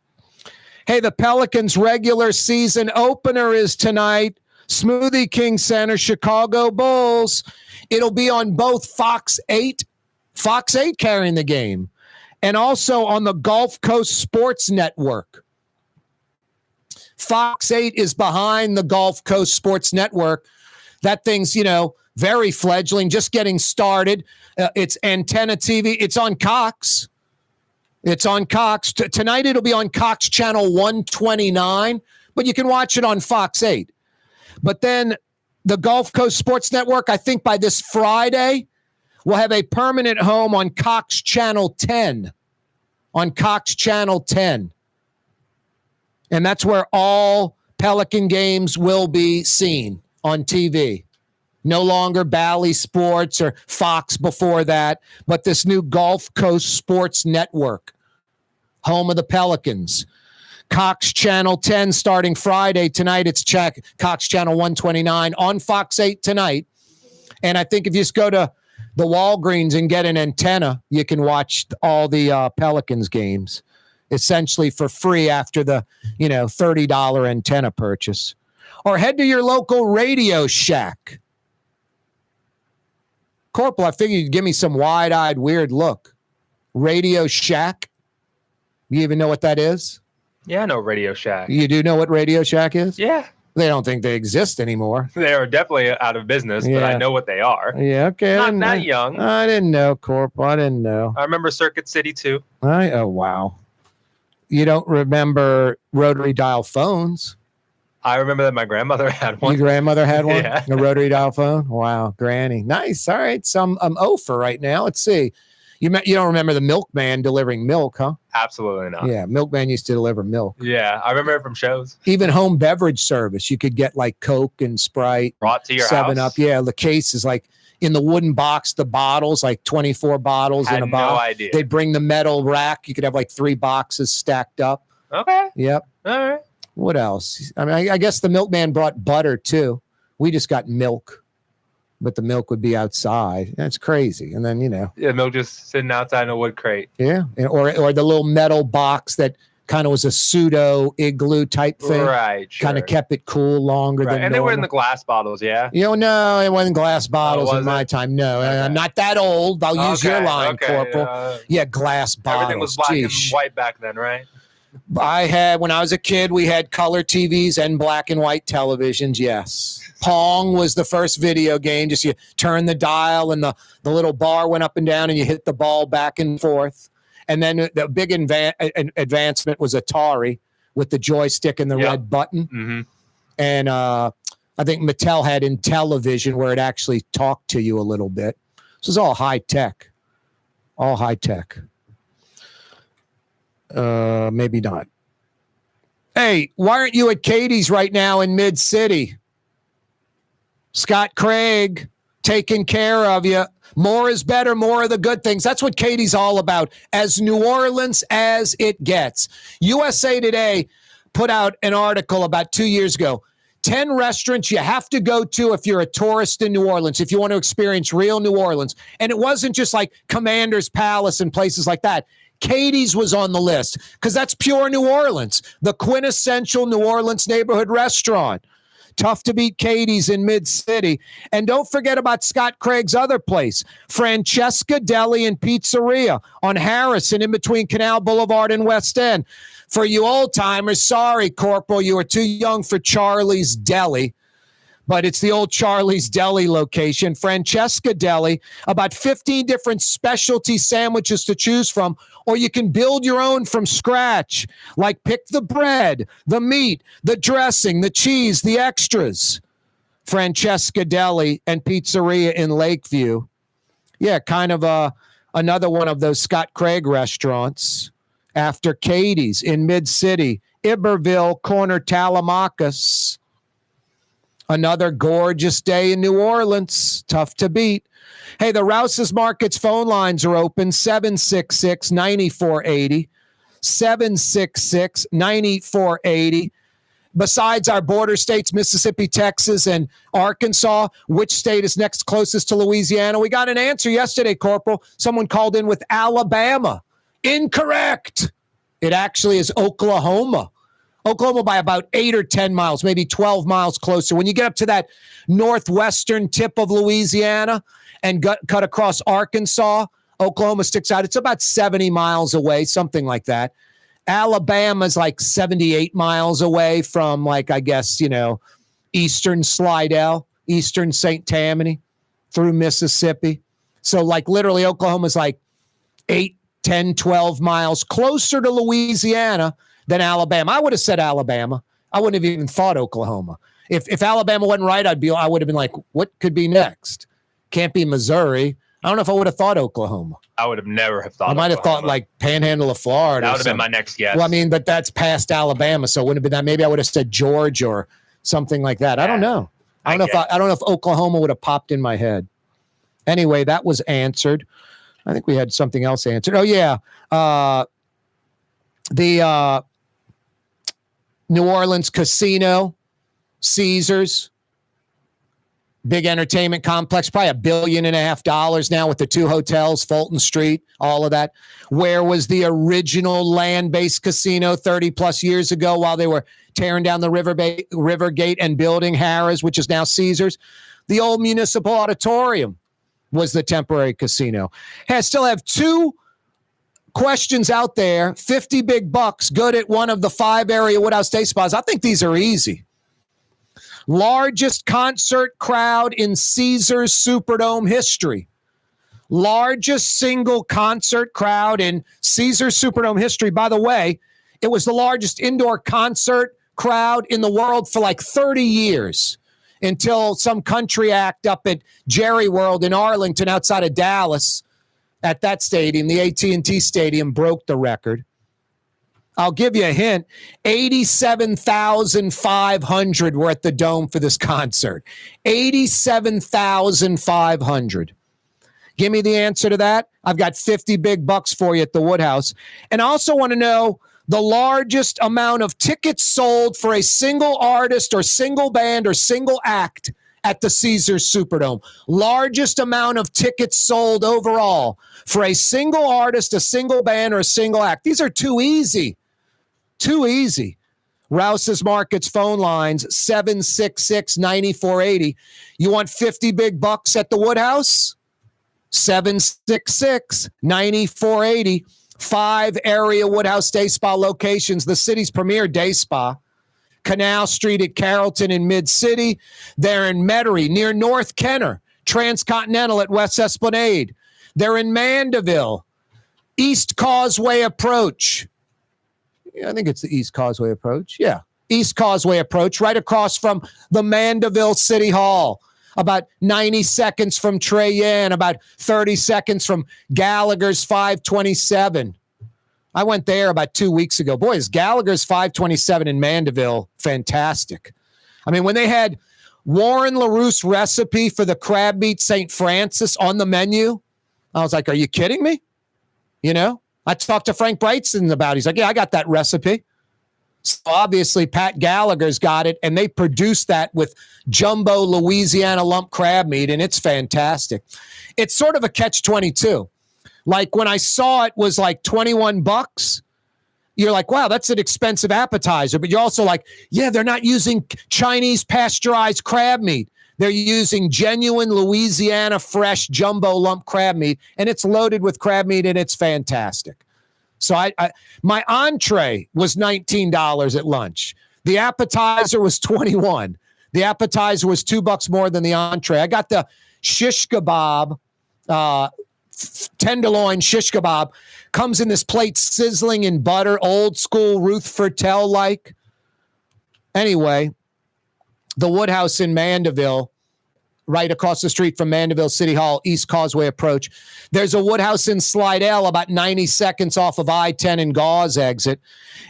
Hey, the Pelicans regular season opener is tonight. Smoothie King Center, Chicago Bulls. It'll be on both Fox 8 carrying the game, and also on the Gulf Coast Sports Network. Fox 8 is behind the Gulf Coast Sports Network. That thing's, you know, very fledgling, just getting started. It's antenna TV. It's on Cox. It's on Cox. Tonight it'll be on Cox Channel 129, but you can watch it on Fox 8. But then the Gulf Coast Sports Network, I think by this Friday, will have a permanent home on Cox Channel 10. On Cox Channel 10. And that's where all Pelican games will be seen on TV. No longer Bally Sports or Fox before that, but this new Gulf Coast Sports Network, home of the Pelicans. Cox Channel 10 starting Friday. Tonight it's Cox Channel 129 on Fox 8 tonight. And I think if you just go to the Walgreens and get an antenna, you can watch all the Pelicans games essentially for free after the, $30 antenna purchase. Or head to your local Radio Shack. Corporal, I figured you'd give me some wide-eyed, weird look. Radio Shack? You even know what that is? Yeah, I know Radio Shack. You do know what Radio Shack is? Yeah. They don't think they exist anymore. They are definitely out of business, but I know what they are. Yeah, okay. Not that young. I didn't know, Corporal. I didn't know. I remember Circuit City, too. Oh, wow. You don't remember rotary dial phones? I remember that my grandmother had one. Your grandmother had one? Yeah. A rotary dial phone? Wow, granny. Nice. All right. So I'm for right now. Let's see. You don't remember the milkman delivering milk, huh? Absolutely not. Yeah, milkman used to deliver milk. Yeah, I remember it from shows. Even home beverage service. You could get like Coke and Sprite. Brought to your 7 house? Up. Yeah, the cases like in the wooden box, the bottles, like 24 bottles in a box. No idea. They'd bring the metal rack. You could have like 3 boxes stacked up. Okay. Yep. All right. What else? I mean, I guess the milkman brought butter too. We just got milk, but the milk would be outside. That's crazy. And then, Yeah, milk just sitting outside in a wood crate. Yeah. Or the little metal box that kind of was a pseudo igloo type thing. Right. Sure. Kind of kept it cool longer than And they were in normal. the glass bottles, yeah? No, it wasn't glass bottles in was my it? time. No, I'm not that old. I'll use your line, Corporal. Yeah, glass bottles. Everything was black Jeesh. and white back then, right? When I was a kid, we had color TVs and black and white televisions. Yes. Pong was the first video game. Just you turn the dial and the little bar went up and down and you hit the ball back and forth. And then the big advancement was Atari with the joystick and the red button. Mm-hmm. And I think Mattel had Intellivision where it actually talked to you a little bit. This is all high tech. All high tech. Maybe not. Hey, why aren't you at Katie's right now in Mid-City? Scott Craig taking care of you. More is better, more of the good things. That's what Katie's all about. As New Orleans as it gets. USA Today put out an article about 2 years ago. 10 restaurants you have to go to if you're a tourist in New Orleans, if you want to experience real New Orleans. And it wasn't just like Commander's Palace and places like that. Katie's was on the list because that's pure New Orleans, the quintessential New Orleans neighborhood restaurant. Tough to beat Katie's in Mid-City. And don't forget about Scott Craig's other place, Francesca Deli and Pizzeria on Harrison in between Canal Boulevard and West End. For you old-timers, sorry, Corporal, you were too young for Charlie's Deli. But it's the old Charlie's Deli location, Francesca Deli, about 15 different specialty sandwiches to choose from, or you can build your own from scratch, like pick the bread, the meat, the dressing, the cheese, the extras. Francesca Deli and Pizzeria in Lakeview. Yeah, kind of another one of those Scott Craig restaurants after Katie's in Mid-City, Iberville, corner Talamacus. Another gorgeous day in New Orleans. Tough to beat. Hey, the Rouse's Markets phone lines are open, 766-9480. 766-9480. Besides our border states, Mississippi, Texas, and Arkansas, which state is next closest to Louisiana? We got an answer yesterday, Corporal. Someone called in with Alabama. Incorrect. It actually is Oklahoma. Oklahoma by about 8 or 10 miles, maybe 12 miles closer. When you get up to that northwestern tip of Louisiana and cut across Arkansas, Oklahoma sticks out. It's about 70 miles away, something like that. Alabama's like 78 miles away from, like, I guess, eastern Slidell, eastern St. Tammany through Mississippi. So, like, literally Oklahoma's like 8, 10, 12 miles closer to Louisiana than Alabama. I would have said Alabama. I wouldn't have even thought Oklahoma. If Alabama wasn't right, I would have been like, what could be next? Can't be Missouri. I don't know if I would have thought Oklahoma. I would have never have thought. I might have thought like Panhandle of Florida. That would have been my next guess. Well, I mean, but that's past Alabama, so it wouldn't have been that. Maybe I would have said Georgia or something like that. I don't know. I don't know if Oklahoma would have popped in my head. Anyway, that was answered. I think we had something else answered. Oh yeah, the New Orleans casino, Caesars. Big entertainment complex, probably $1.5 billion now with the 2 hotels, Fulton Street, all of that. Where was the original land-based casino 30 plus years ago while they were tearing down the Rivergate and building Harrah's, which is now Caesars? The old Municipal Auditorium was the temporary casino. Hey, I still have 2 questions out there. 50 big bucks, good at one of the 5 area Woodhouse Day Spas. I think these are easy. Largest concert crowd in Caesars Superdome history. Largest single concert crowd in Caesars Superdome history. By the way, it was the largest indoor concert crowd in the world for like 30 years until some country act up at Jerry World in Arlington outside of Dallas at that stadium, the AT&T Stadium, broke the record. I'll give you a hint. 87,500 were at the Dome for this concert. 87,500. Give me the answer to that. I've got 50 big bucks for you at the Woodhouse. And I also want to know the largest amount of tickets sold for a single artist or single band or single act at the Caesars Superdome. Largest amount of tickets sold overall for a single artist, a single band, or a single act. These are too easy. Too easy. Rouse's Markets phone lines, 766-9480. You want 50 big bucks at the Woodhouse? 766-9480. 5 area Woodhouse Day Spa locations, the city's premier day spa. Canal Street at Carrollton in Mid-City. They're in Metairie, near North Kenner. Transcontinental at West Esplanade. They're in Mandeville. East Causeway Approach. I think it's the East Causeway Approach. Yeah, East Causeway Approach, right across from the Mandeville City Hall. About 90 seconds from Treyen, about 30 seconds from Gallagher's 527. I went there about 2 weeks ago. Boy, is Gallagher's 527 in Mandeville fantastic. I mean, when they had Warren LaRousse recipe for the crab meat St. Francis on the menu, I was like, are you kidding me? You know? I talked to Frank Brightson about it. He's like, yeah, I got that recipe. So obviously, Pat Gallagher's got it, and they produced that with jumbo Louisiana lump crab meat, and it's fantastic. It's sort of a catch-22. Like when I saw it was like $21, you're like, wow, that's an expensive appetizer. But you're also like, yeah, they're not using Chinese pasteurized crab meat. They're using genuine Louisiana fresh jumbo lump crab meat, and it's loaded with crab meat, and it's fantastic. So my entree was $19 at lunch. The appetizer was $21. The appetizer was $2 more than the entree. I got the shish kebab, tenderloin shish kebab. Comes in this plate sizzling in butter, old school Ruth Fertel-like. Anyway, the Woodhouse in Mandeville, right across the street from Mandeville City Hall, East Causeway Approach. There's a Woodhouse in Slidell, about 90 seconds off of I-10 and Gauze exit.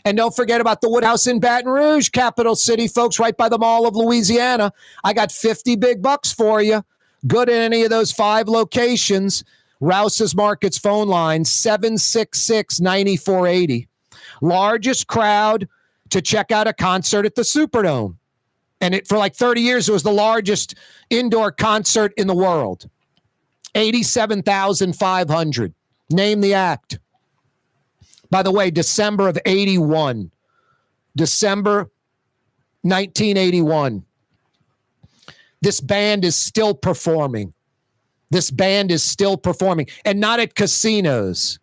And don't forget about the Woodhouse in Baton Rouge, capital city, folks, right by the Mall of Louisiana. I got 50 big bucks for you. Good in any of those 5 locations. Rouse's Markets phone line, 766-9480. Largest crowd to check out a concert at the Superdome. And for like 30 years, it was the largest indoor concert in the world. 87,500. Name the act. By the way, December of 81. December 1981. This band is still performing. This band is still performing. And not at casinos.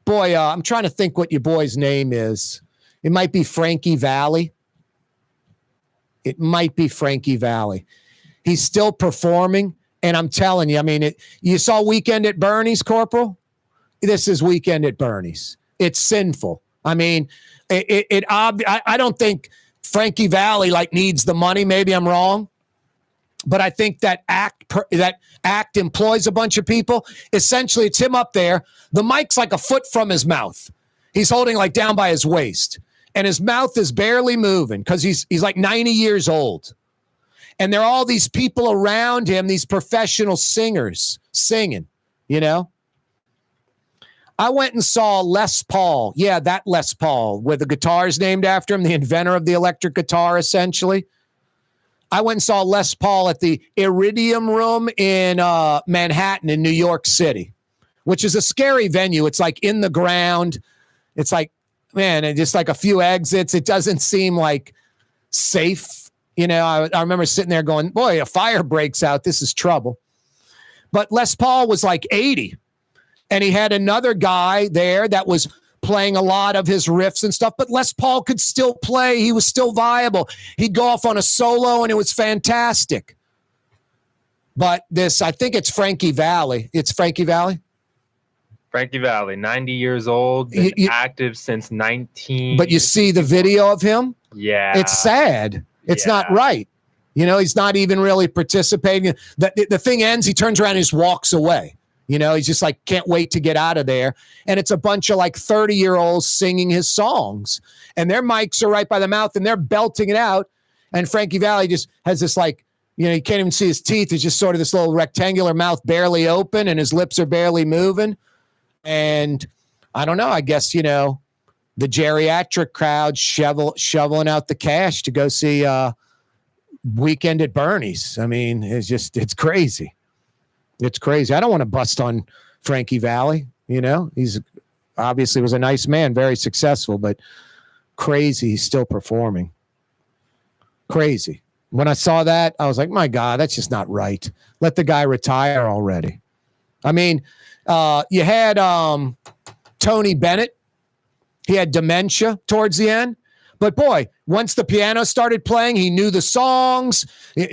Boy, I'm trying to think what your boy's name is. It might be Frankie Valli. It might be Frankie Valli. He's still performing, and I'm telling you, I mean, you saw Weekend at Bernie's, Corporal? This is Weekend at Bernie's. It's sinful. I mean, I don't think Frankie Valli, like, needs the money. Maybe I'm wrong. but I think that act employs a bunch of people. Essentially, it's him up there. The mic's like a foot from his mouth. He's holding like down by his waist, and his mouth is barely moving because he's like 90 years old. And there are all these people around him, these professional singers singing, you know. I went and saw Les Paul. Yeah, that Les Paul, where the guitar is named after him, the inventor of the electric guitar, essentially. I went and saw Les Paul at the Iridium Room in Manhattan in New York City, which is a scary venue. It's like in the ground. It's like, man, and just like a few exits. It doesn't seem like safe. You know, I remember sitting there going, boy, a fire breaks out. This is trouble. But Les Paul was like 80. And he had another guy there that was playing a lot of his riffs and stuff. But Les Paul could still play. He was still viable. He'd go off on a solo, and it was fantastic. But this, I think it's Frankie Valli. It's Frankie Valli? Frankie Valli, 90 years old, been active since 19. But you see the video of him? Yeah. It's sad. It's not right. You know, he's not even really participating. The thing ends, he turns around and just walks away. You know, he's just like, can't wait to get out of there. And it's a bunch of like 30-year-olds singing his songs. And their mics are right by the mouth, and they're belting it out. And Frankie Valli just has this like, you know, you can't even see his teeth. It's just sort of this little rectangular mouth barely open, and his lips are barely moving. And I don't know, I guess, you know, the geriatric crowd shoveling out the cash to go see Weekend at Bernie's. I mean, it's crazy. It's crazy. I don't want to bust on Frankie Valli. You know, he's obviously was a nice man, very successful, but crazy. He's still performing. Crazy. When I saw that, I was like, my God, that's just not right. Let the guy retire already. I mean, you had Tony Bennett. He had dementia towards the end. But boy, once the piano started playing, he knew the songs.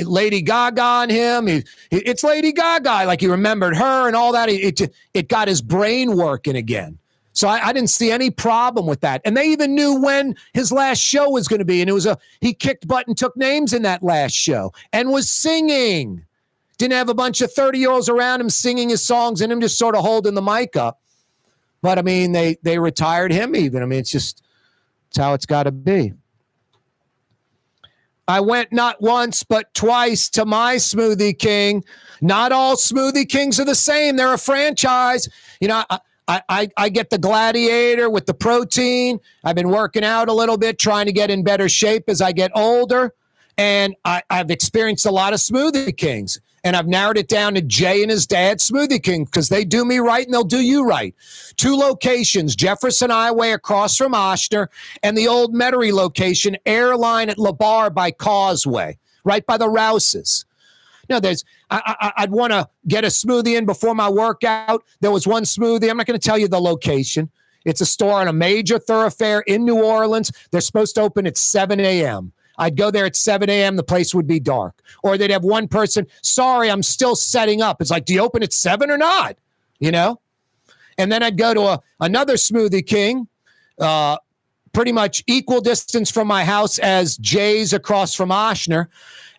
Lady Gaga on him. It's Lady Gaga. Like he remembered her and all that. It got his brain working again. So I didn't see any problem with that. And they even knew when his last show was going to be. And he kicked butt and took names in that last show and was singing. Didn't have a bunch of 30-year-olds around him singing his songs and him just sort of holding the mic up. But, I mean, they retired him even. I mean, it's how it's got to be. I went not once but twice to my Smoothie King. Not all Smoothie Kings are the same. They're a franchise. You know, I get the Gladiator with the protein. I've been working out a little bit, trying to get in better shape as I get older. And I've experienced a lot of Smoothie Kings. And I've narrowed it down to Jay and his dad, Smoothie King, because they do me right and they'll do you right. 2 locations, Jefferson Highway across from Oshner, and the old Metairie location, Airline at LeBar by Causeway, right by the Rouses. Now, I'd want to get a smoothie in before my workout. There was one smoothie. I'm not going to tell you the location. It's a store on a major thoroughfare in New Orleans. They're supposed to open at 7 a.m. I'd go there at 7 a.m. The place would be dark. Or they'd have one person, sorry, I'm still setting up. It's like, do you open at 7 or not? You know? And then I'd go to another Smoothie King, pretty much equal distance from my house as Jay's across from Oshner.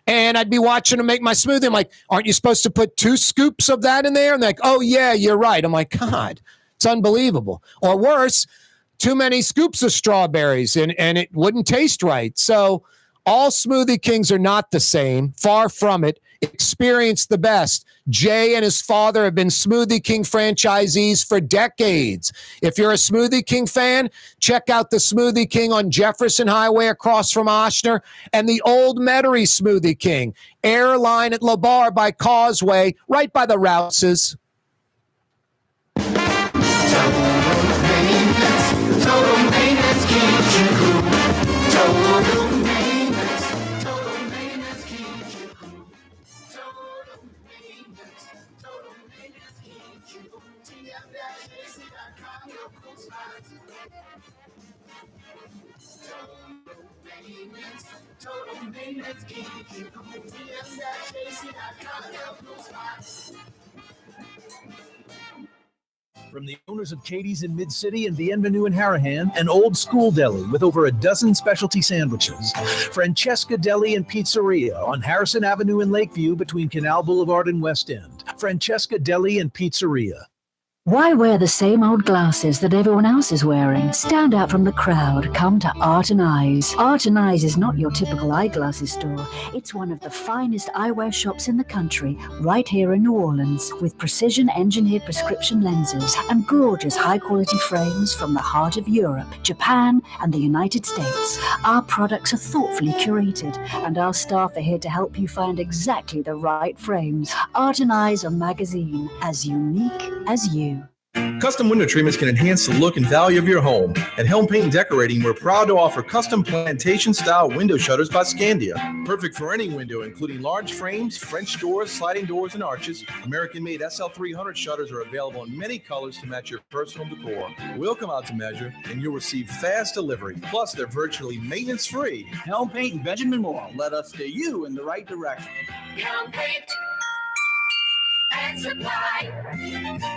And I'd be watching them make my smoothie. I'm like, aren't you supposed to put 2 scoops of that in there? And they're like, oh, yeah, you're right. I'm like, God, it's unbelievable. Or worse, too many scoops of strawberries and it wouldn't taste right. So all Smoothie Kings are not the same. Far from it. Experience the best. Jay and his father have been Smoothie King franchisees for decades. If you're a Smoothie King fan, check out the Smoothie King on Jefferson Highway across from Oshner and the old Metairie Smoothie King, Airline at LeBar by Causeway, right by the Rouses. From the owners of Katie's in Mid-City and Bienvenue in Harahan, an old school deli with over a dozen specialty sandwiches. Francesca Deli and Pizzeria on Harrison Avenue in Lakeview between Canal Boulevard and West End. Francesca Deli and Pizzeria. Why wear the same old glasses that everyone else is wearing? Stand out from the crowd. Come to Art and Eyes. Art and Eyes is not your typical eyeglasses store. It's one of the finest eyewear shops in the country, right here in New Orleans, with precision-engineered prescription lenses and gorgeous high-quality frames from the heart of Europe, Japan, and the United States. Our products are thoughtfully curated, and our staff are here to help you find exactly the right frames. Art and Eyes, a magazine as unique as you. Custom window treatments can enhance the look and value of your home. At Helm Paint and Decorating, we're proud to offer custom plantation-style window shutters by Scandia. Perfect for any window, including large frames, French doors, sliding doors, and arches. American-made SL300 shutters are available in many colors to match your personal decor. We'll come out to measure, and you'll receive fast delivery. Plus, they're virtually maintenance-free. Helm Paint and Benjamin Moore. Let us steer you in the right direction. Helm Paint and Supply.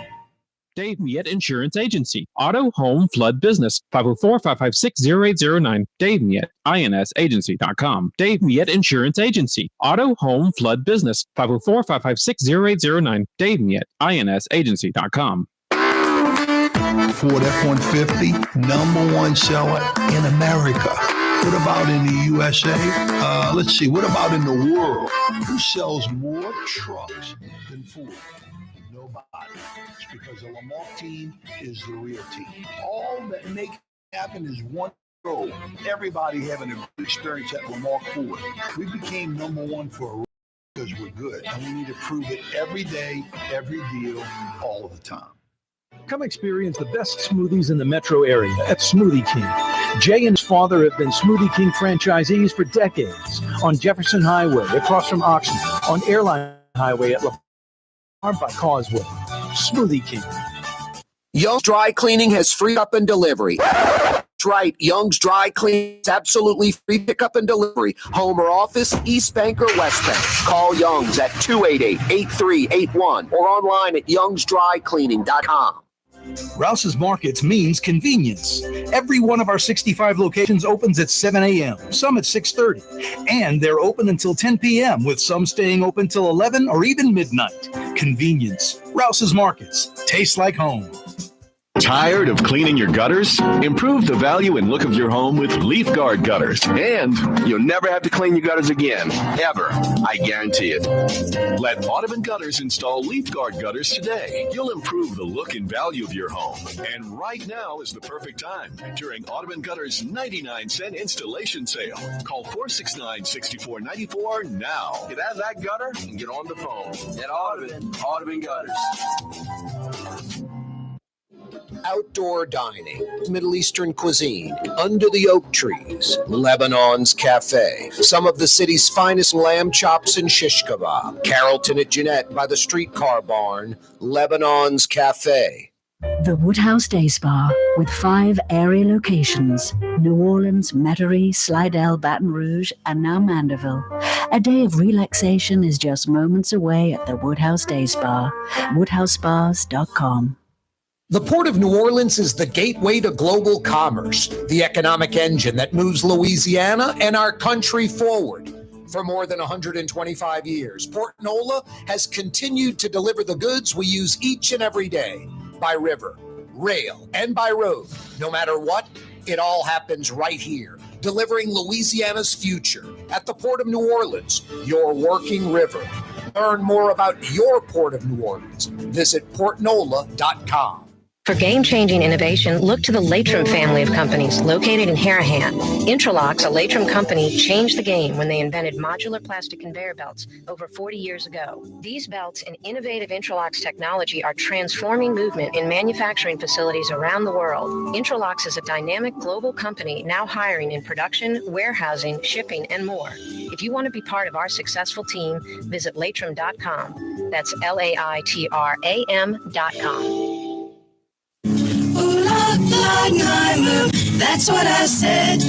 Dave Miette Insurance Agency. Auto, home, flood, business. 504-556-0809. Dave Miette, INSagency.com. Dave Miette Insurance Agency. Auto, home, flood, business. 504-556-0809. Dave Miette, INSagency.com. Ford F-150, #1 seller in America. What about in the USA? Let's see, what about in the world? Who sells more trucks than Ford? Nobody. It's because the Lamar team is the real team. All that makes it happen is one goal. Everybody having a good experience at Lamar Ford. We became #1 for a reason because we're good. And we need to prove it every day, every deal, all the time. Come experience the best smoothies in the metro area at Smoothie King. Jay and his father have been Smoothie King franchisees for decades. On Jefferson Highway, across from Oxnard, on Airline Highway at La by Causeway. Smoothie King. Young's Dry Cleaning has free up and delivery. That's right. Young's Dry Cleaning is absolutely free pickup and delivery. Home or office, East Bank or West Bank. Call Young's at 288-8381 or online at youngsdrycleaning.com. Rouse's Markets means convenience. Every one of our 65 locations opens at 7 a.m., some at 6:30, and they're open until 10 p.m., with some staying open till 11 or even midnight. Convenience. Rouse's Markets. Tastes like home. Tired of cleaning your gutters? Improve the value and look of your home with Leaf Guard gutters. And you'll never have to clean your gutters again, ever. I guarantee it. Let Audubon Gutters install Leaf Guard gutters today. You'll improve the look and value of your home. And right now is the perfect time during Audubon Gutters' 99-cent installation sale. Call 469-6494 now. Get out of that gutter and get on the phone. At Audubon Gutters. Outdoor dining, Middle Eastern cuisine, under the oak trees, Lebanon's Cafe, some of the city's finest lamb chops and shish kebab, Carrollton at Jeanette by the streetcar barn, Lebanon's Cafe. The Woodhouse Day Spa, with 5 area locations: New Orleans, Metairie, Slidell, Baton Rouge, and now Mandeville. A day of relaxation is just moments away at the Woodhouse Day Spa. WoodhouseSpas.com. The Port of New Orleans is the gateway to global commerce, the economic engine that moves Louisiana and our country forward. For more than 125 years, Port Nola has continued to deliver the goods we use each and every day, by river, rail, and by road. No matter what, it all happens right here, delivering Louisiana's future at the Port of New Orleans, your working river. Learn more about your Port of New Orleans. Visit portnola.com. For game-changing innovation, look to the Latrim family of companies located in Harahan. Intralox, a Latrim company, changed the game when they invented modular plastic conveyor belts over 40 years ago. These belts and innovative Intralox technology are transforming movement in manufacturing facilities around the world. Intralox is a dynamic global company now hiring in production, warehousing, shipping, and more. If you want to be part of our successful team, visit Latrim.com. That's LAITRAM.com. Leidenheimer, that's what I said.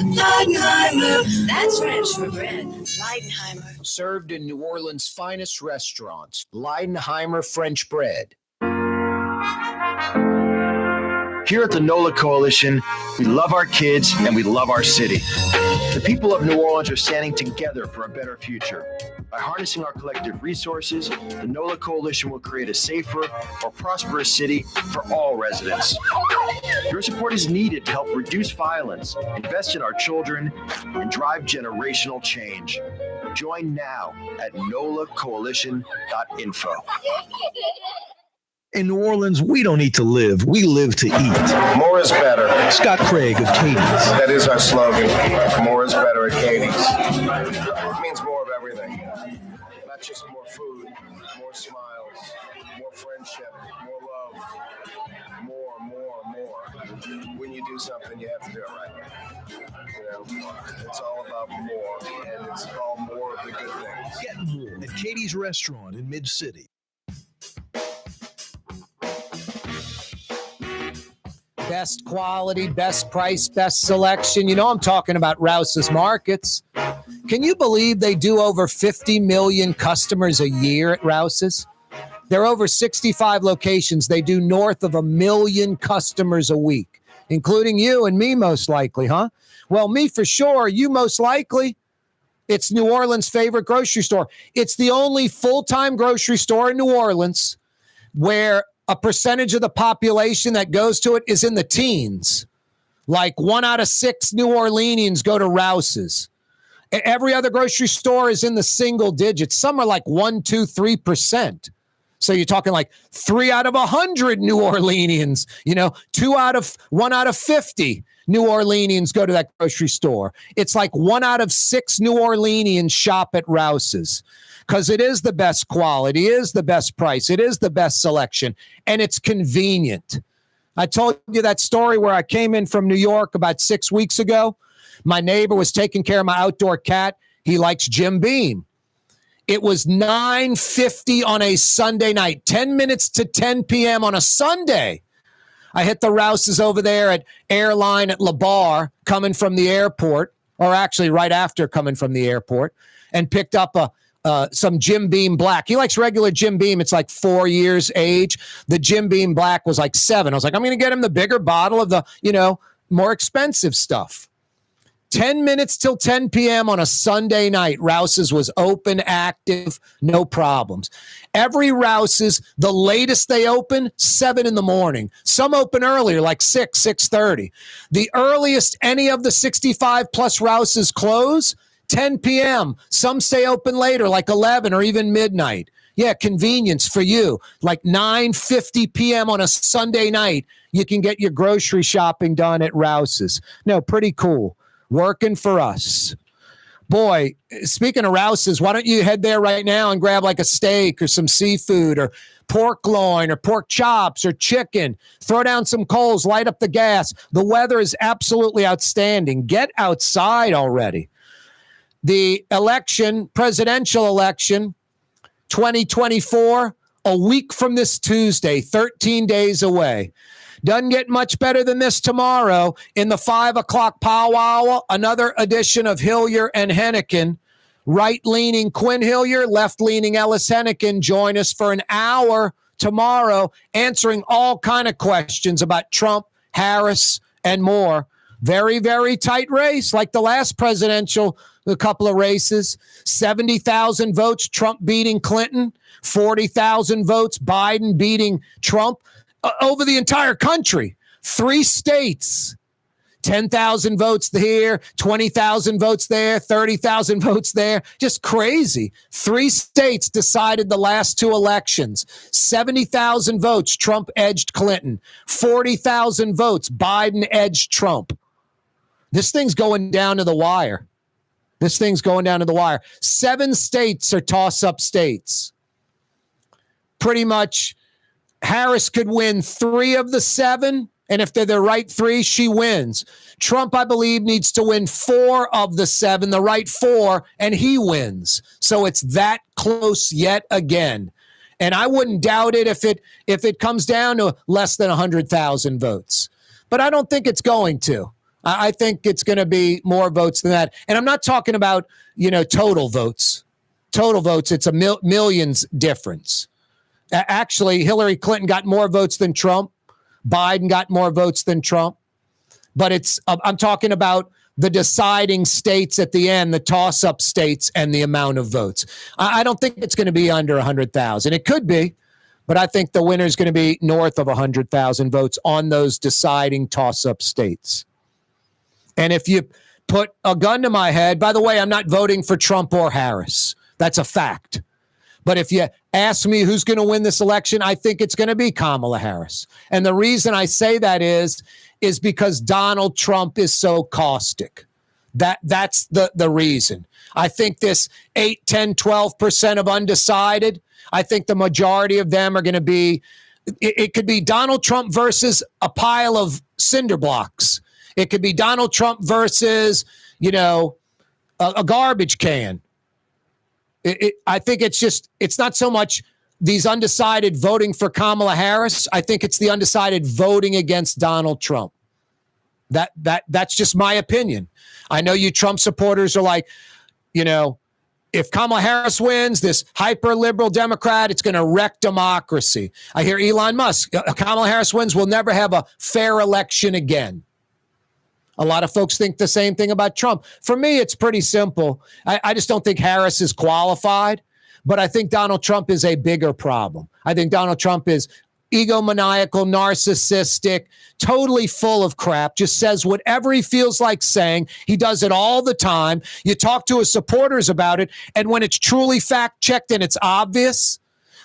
Leidenheimer, that's French for bread. Leidenheimer. Served in New Orleans' finest restaurants, Leidenheimer French bread. Here at the NOLA Coalition, we love our kids and we love our city. The people of New Orleans are standing together for a better future. By harnessing our collective resources, the NOLA Coalition will create a safer, more prosperous city for all residents. Your support is needed to help reduce violence, invest in our children, and drive generational change. Join now at nolacoalition.info. In New Orleans, we don't eat to live. We live to eat. More is better. Scott Craig of Katie's. That is our slogan. More is better at Katie's. It means more of everything. Not just more food, more smiles, more friendship, more love. More. When you do something, you have to do it right. You know, it's all about more, and it's all more of the good things. Get more at Katie's Restaurant in Mid-City. Best quality, best price, best selection. You know I'm talking about Rouse's Markets. Can you believe they do over 50 million customers a year at Rouse's? There are over 65 locations. They do north of 1 million customers a week, including you and me most likely, huh? Well, me for sure, you most likely. It's New Orleans' favorite grocery store. It's the only full-time grocery store in New Orleans where a percentage of the population that goes to it is in the teens. Like 1 out of 6 New Orleanians go to Rouse's. Every other grocery store is in the single digits. Some are like 1%, 2%, 3%. So you're talking like 3 out of 100 New Orleanians, 1 out of 50 New Orleanians go to that grocery store. It's like 1 out of 6 New Orleanians shop at Rouse's. Because it is the best quality, it is the best price, it is the best selection, and it's convenient. I told you that story where I came in from New York about 6 weeks ago. My neighbor was taking care of my outdoor cat. He likes Jim Beam. It was 9:50 on a Sunday night, 10 minutes to 10 p.m. on a Sunday. I hit the Rouse's over there at Airline at La Barre, coming from the airport, or actually right after coming from the airport, and picked up some Jim Beam Black. He likes regular Jim Beam. It's like 4 years age. The Jim Beam Black was like 7. I was like, I'm going to get him the bigger bottle of the, more expensive stuff. 10 minutes till 10 p.m. on a Sunday night. Rouse's was open, active, no problems. Every Rouse's, the latest they open, 7 in the morning. Some open earlier, like 6:30. The earliest any of the 65 plus Rouse's close, 10 p.m. Some stay open later, like 11 or even midnight. Yeah, convenience for you. Like 9:50 p.m. on a Sunday night, you can get your grocery shopping done at Rouse's. No, pretty cool. Working for us. Boy, speaking of Rouse's, why don't you head there right now and grab like a steak or some seafood or pork loin or pork chops or chicken. Throw down some coals, light up the gas. The weather is absolutely outstanding. Get outside already. The election, presidential election, 2024, a week from this Tuesday, 13 days away. Doesn't get much better than this tomorrow in the 5 o'clock powwow, another edition of Hillier and Hennigan. Right-leaning Quinn Hillier, left-leaning Ellis Hennigan join us for an hour tomorrow answering all kind of questions about Trump, Harris, and more. Very, very tight race like the last presidential couple of races. 70,000 votes, Trump beating Clinton. 40,000 votes, Biden beating Trump. Over the entire country, 3 states, 10,000 votes here, 20,000 votes there, 30,000 votes there. Just crazy. 3 states decided the last 2 elections. 70,000 votes, Trump edged Clinton. 40,000 votes, Biden edged Trump. This thing's going down to the wire. 7 states are toss-up states. Pretty much. Harris could win 3 of the 7, and if they're the right 3, she wins. Trump, I believe, needs to win 4 of the 7, the right 4, and he wins. So it's that close yet again. And I wouldn't doubt it if it comes down to less than 100,000 votes. But I don't think it's going to. I think it's going to be more votes than that. And I'm not talking about, total votes. Total votes, it's a millions difference. Actually, Hillary Clinton got more votes than Trump Biden got more votes than Trump. But I'm talking about the deciding states at the end, the toss-up states, and the amount of votes. I don't think it's going to be under 100,000. It could be, but I think the winner is going to be north of 100,000 votes on those deciding toss-up states. And if you put a gun to my head, by the way, I'm not voting for Trump or Harris. That's a fact. But if you ask me who's going to win this election, I think it's going to be Kamala Harris. And the reason I say that is because Donald Trump is so caustic. That's the reason. I think this 8, 10, 12% of undecided, I think the majority of them are going to be, it could be Donald Trump versus a pile of cinder blocks. It could be Donald Trump versus, a garbage can. I think it's not so much these undecided voting for Kamala Harris. I think it's the undecided voting against Donald Trump. That's just my opinion. I know you Trump supporters are like, if Kamala Harris wins, this hyper-liberal Democrat, it's going to wreck democracy. I hear Elon Musk, Kamala Harris wins, we'll never have a fair election again. A lot of folks think the same thing about Trump. For me, it's pretty simple. I just don't think Harris is qualified, but I think Donald Trump is a bigger problem. I think Donald Trump is egomaniacal, narcissistic, totally full of crap, just says whatever he feels like saying. He does it all the time. You talk to his supporters about it, and when it's truly fact-checked and it's obvious,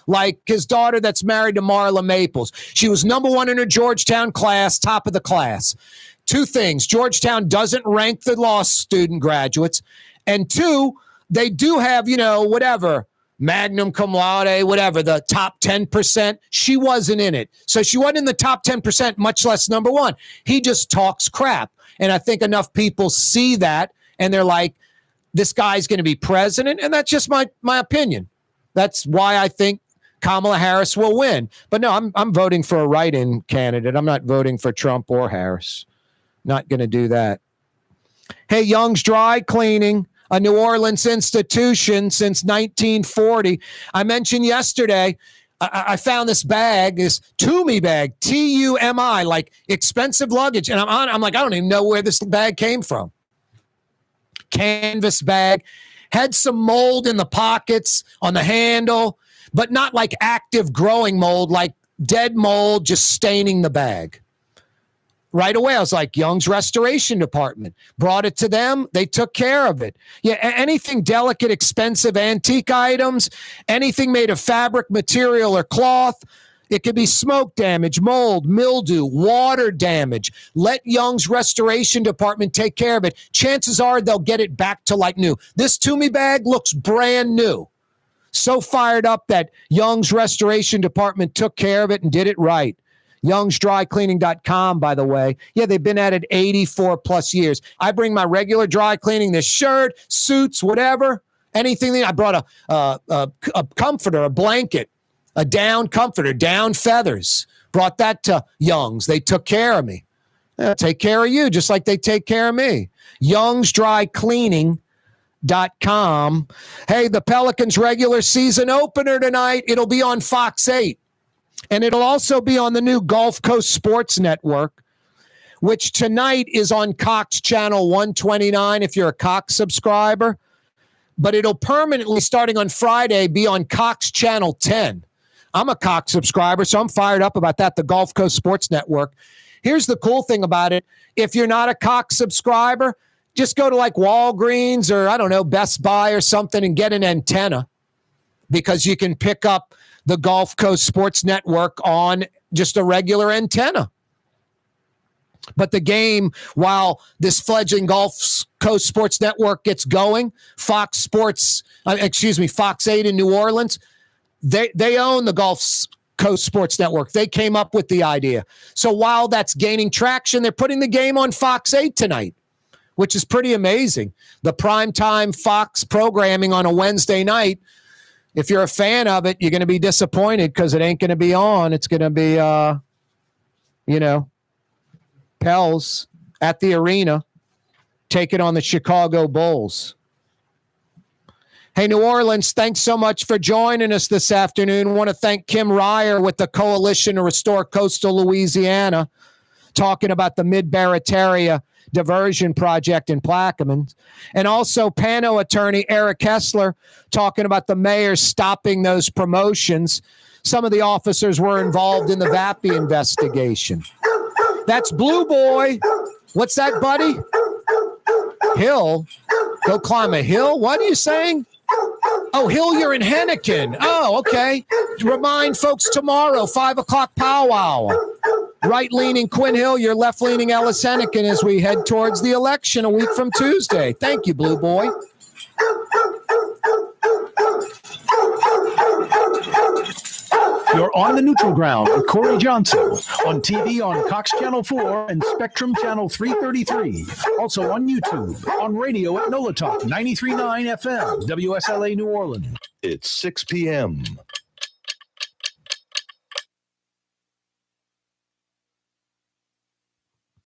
like his daughter that's married to Marla Maples, she was number one in her Georgetown class, top of the class. 2 things. Georgetown doesn't rank the law student graduates. And 2, they do have, whatever, magna cum laude, whatever, the top 10%. She wasn't in it. So she wasn't in the top 10%, much less number one. He just talks crap. And I think enough people see that and they're like, this guy's going to be president. And that's just my opinion. That's why I think Kamala Harris will win. But no, I'm voting for a write-in candidate. I'm not voting for Trump or Harris. Not going to do that. Hey, Young's Dry Cleaning, a New Orleans institution since 1940. I mentioned yesterday, I found this bag, this Tumi bag, Tumi, like expensive luggage. And I'm like, I don't even know where this bag came from. Canvas bag, had some mold in the pockets, on the handle, but not like active growing mold, like dead mold just staining the bag. Right away, I was like, Young's Restoration Department. Brought it to them. They took care of it. Yeah, anything delicate, expensive, antique items, anything made of fabric, material, or cloth. It could be smoke damage, mold, mildew, water damage. Let Young's Restoration Department take care of it. Chances are they'll get it back to like new. This Tumi bag looks brand new. So fired up that Young's Restoration Department took care of it and did it right. Young'sDryCleaning.com, by the way. Yeah, they've been at it 84 plus years. I bring my regular dry cleaning, this shirt, suits, whatever, anything. I brought a comforter, a blanket, a down comforter, down feathers. Brought that to Young's. They took care of me. They'll take care of you just like they take care of me. Young'sDryCleaning.com. Hey, the Pelicans regular season opener tonight. It'll be on Fox 8. And it'll also be on the new Gulf Coast Sports Network, which tonight is on Cox Channel 129 if you're a Cox subscriber. But it'll permanently, starting on Friday, be on Cox Channel 10. I'm a Cox subscriber, so I'm fired up about that, the Gulf Coast Sports Network. Here's the cool thing about it. If you're not a Cox subscriber, just go to like Walgreens or, I don't know, Best Buy or something and get an antenna because you can pick up the Gulf Coast Sports Network on just a regular antenna. But the game, while this fledgling Gulf Coast Sports Network gets going, Fox 8 in New Orleans, they own the Gulf Coast Sports Network. They came up with the idea. So while that's gaining traction, they're putting the game on Fox 8 tonight, which is pretty amazing. The primetime Fox programming on a Wednesday night. If you're a fan of it, you're going to be disappointed because it ain't going to be on. It's going to be, Pels at the arena taking on the Chicago Bulls. Hey, New Orleans, thanks so much for joining us this afternoon. I want to thank Kim Reyher with the Coalition to Restore Coastal Louisiana, talking about the Mid-Barataria Diversion Project in Plaquemines. And also PANO attorney Eric Hessler talking about the mayor stopping those promotions. Some of the officers were involved in the VAPI investigation. That's Blue Boy. What's that, buddy? Hill? Go climb a hill? What are you saying? Oh, Hill, you're in Henneken. Oh, okay. Remind folks tomorrow, 5 o'clock powwow. Right-leaning Quinn Hill, you're left-leaning Ellis Henneken as we head towards the election a week from Tuesday. Thank you, Blue Boy. You're on the neutral ground with Corey Johnson on TV on Cox Channel 4 and Spectrum Channel 333. Also on YouTube, on radio at NOLA Talk 93.9 FM, WSLA New Orleans. It's 6 p.m.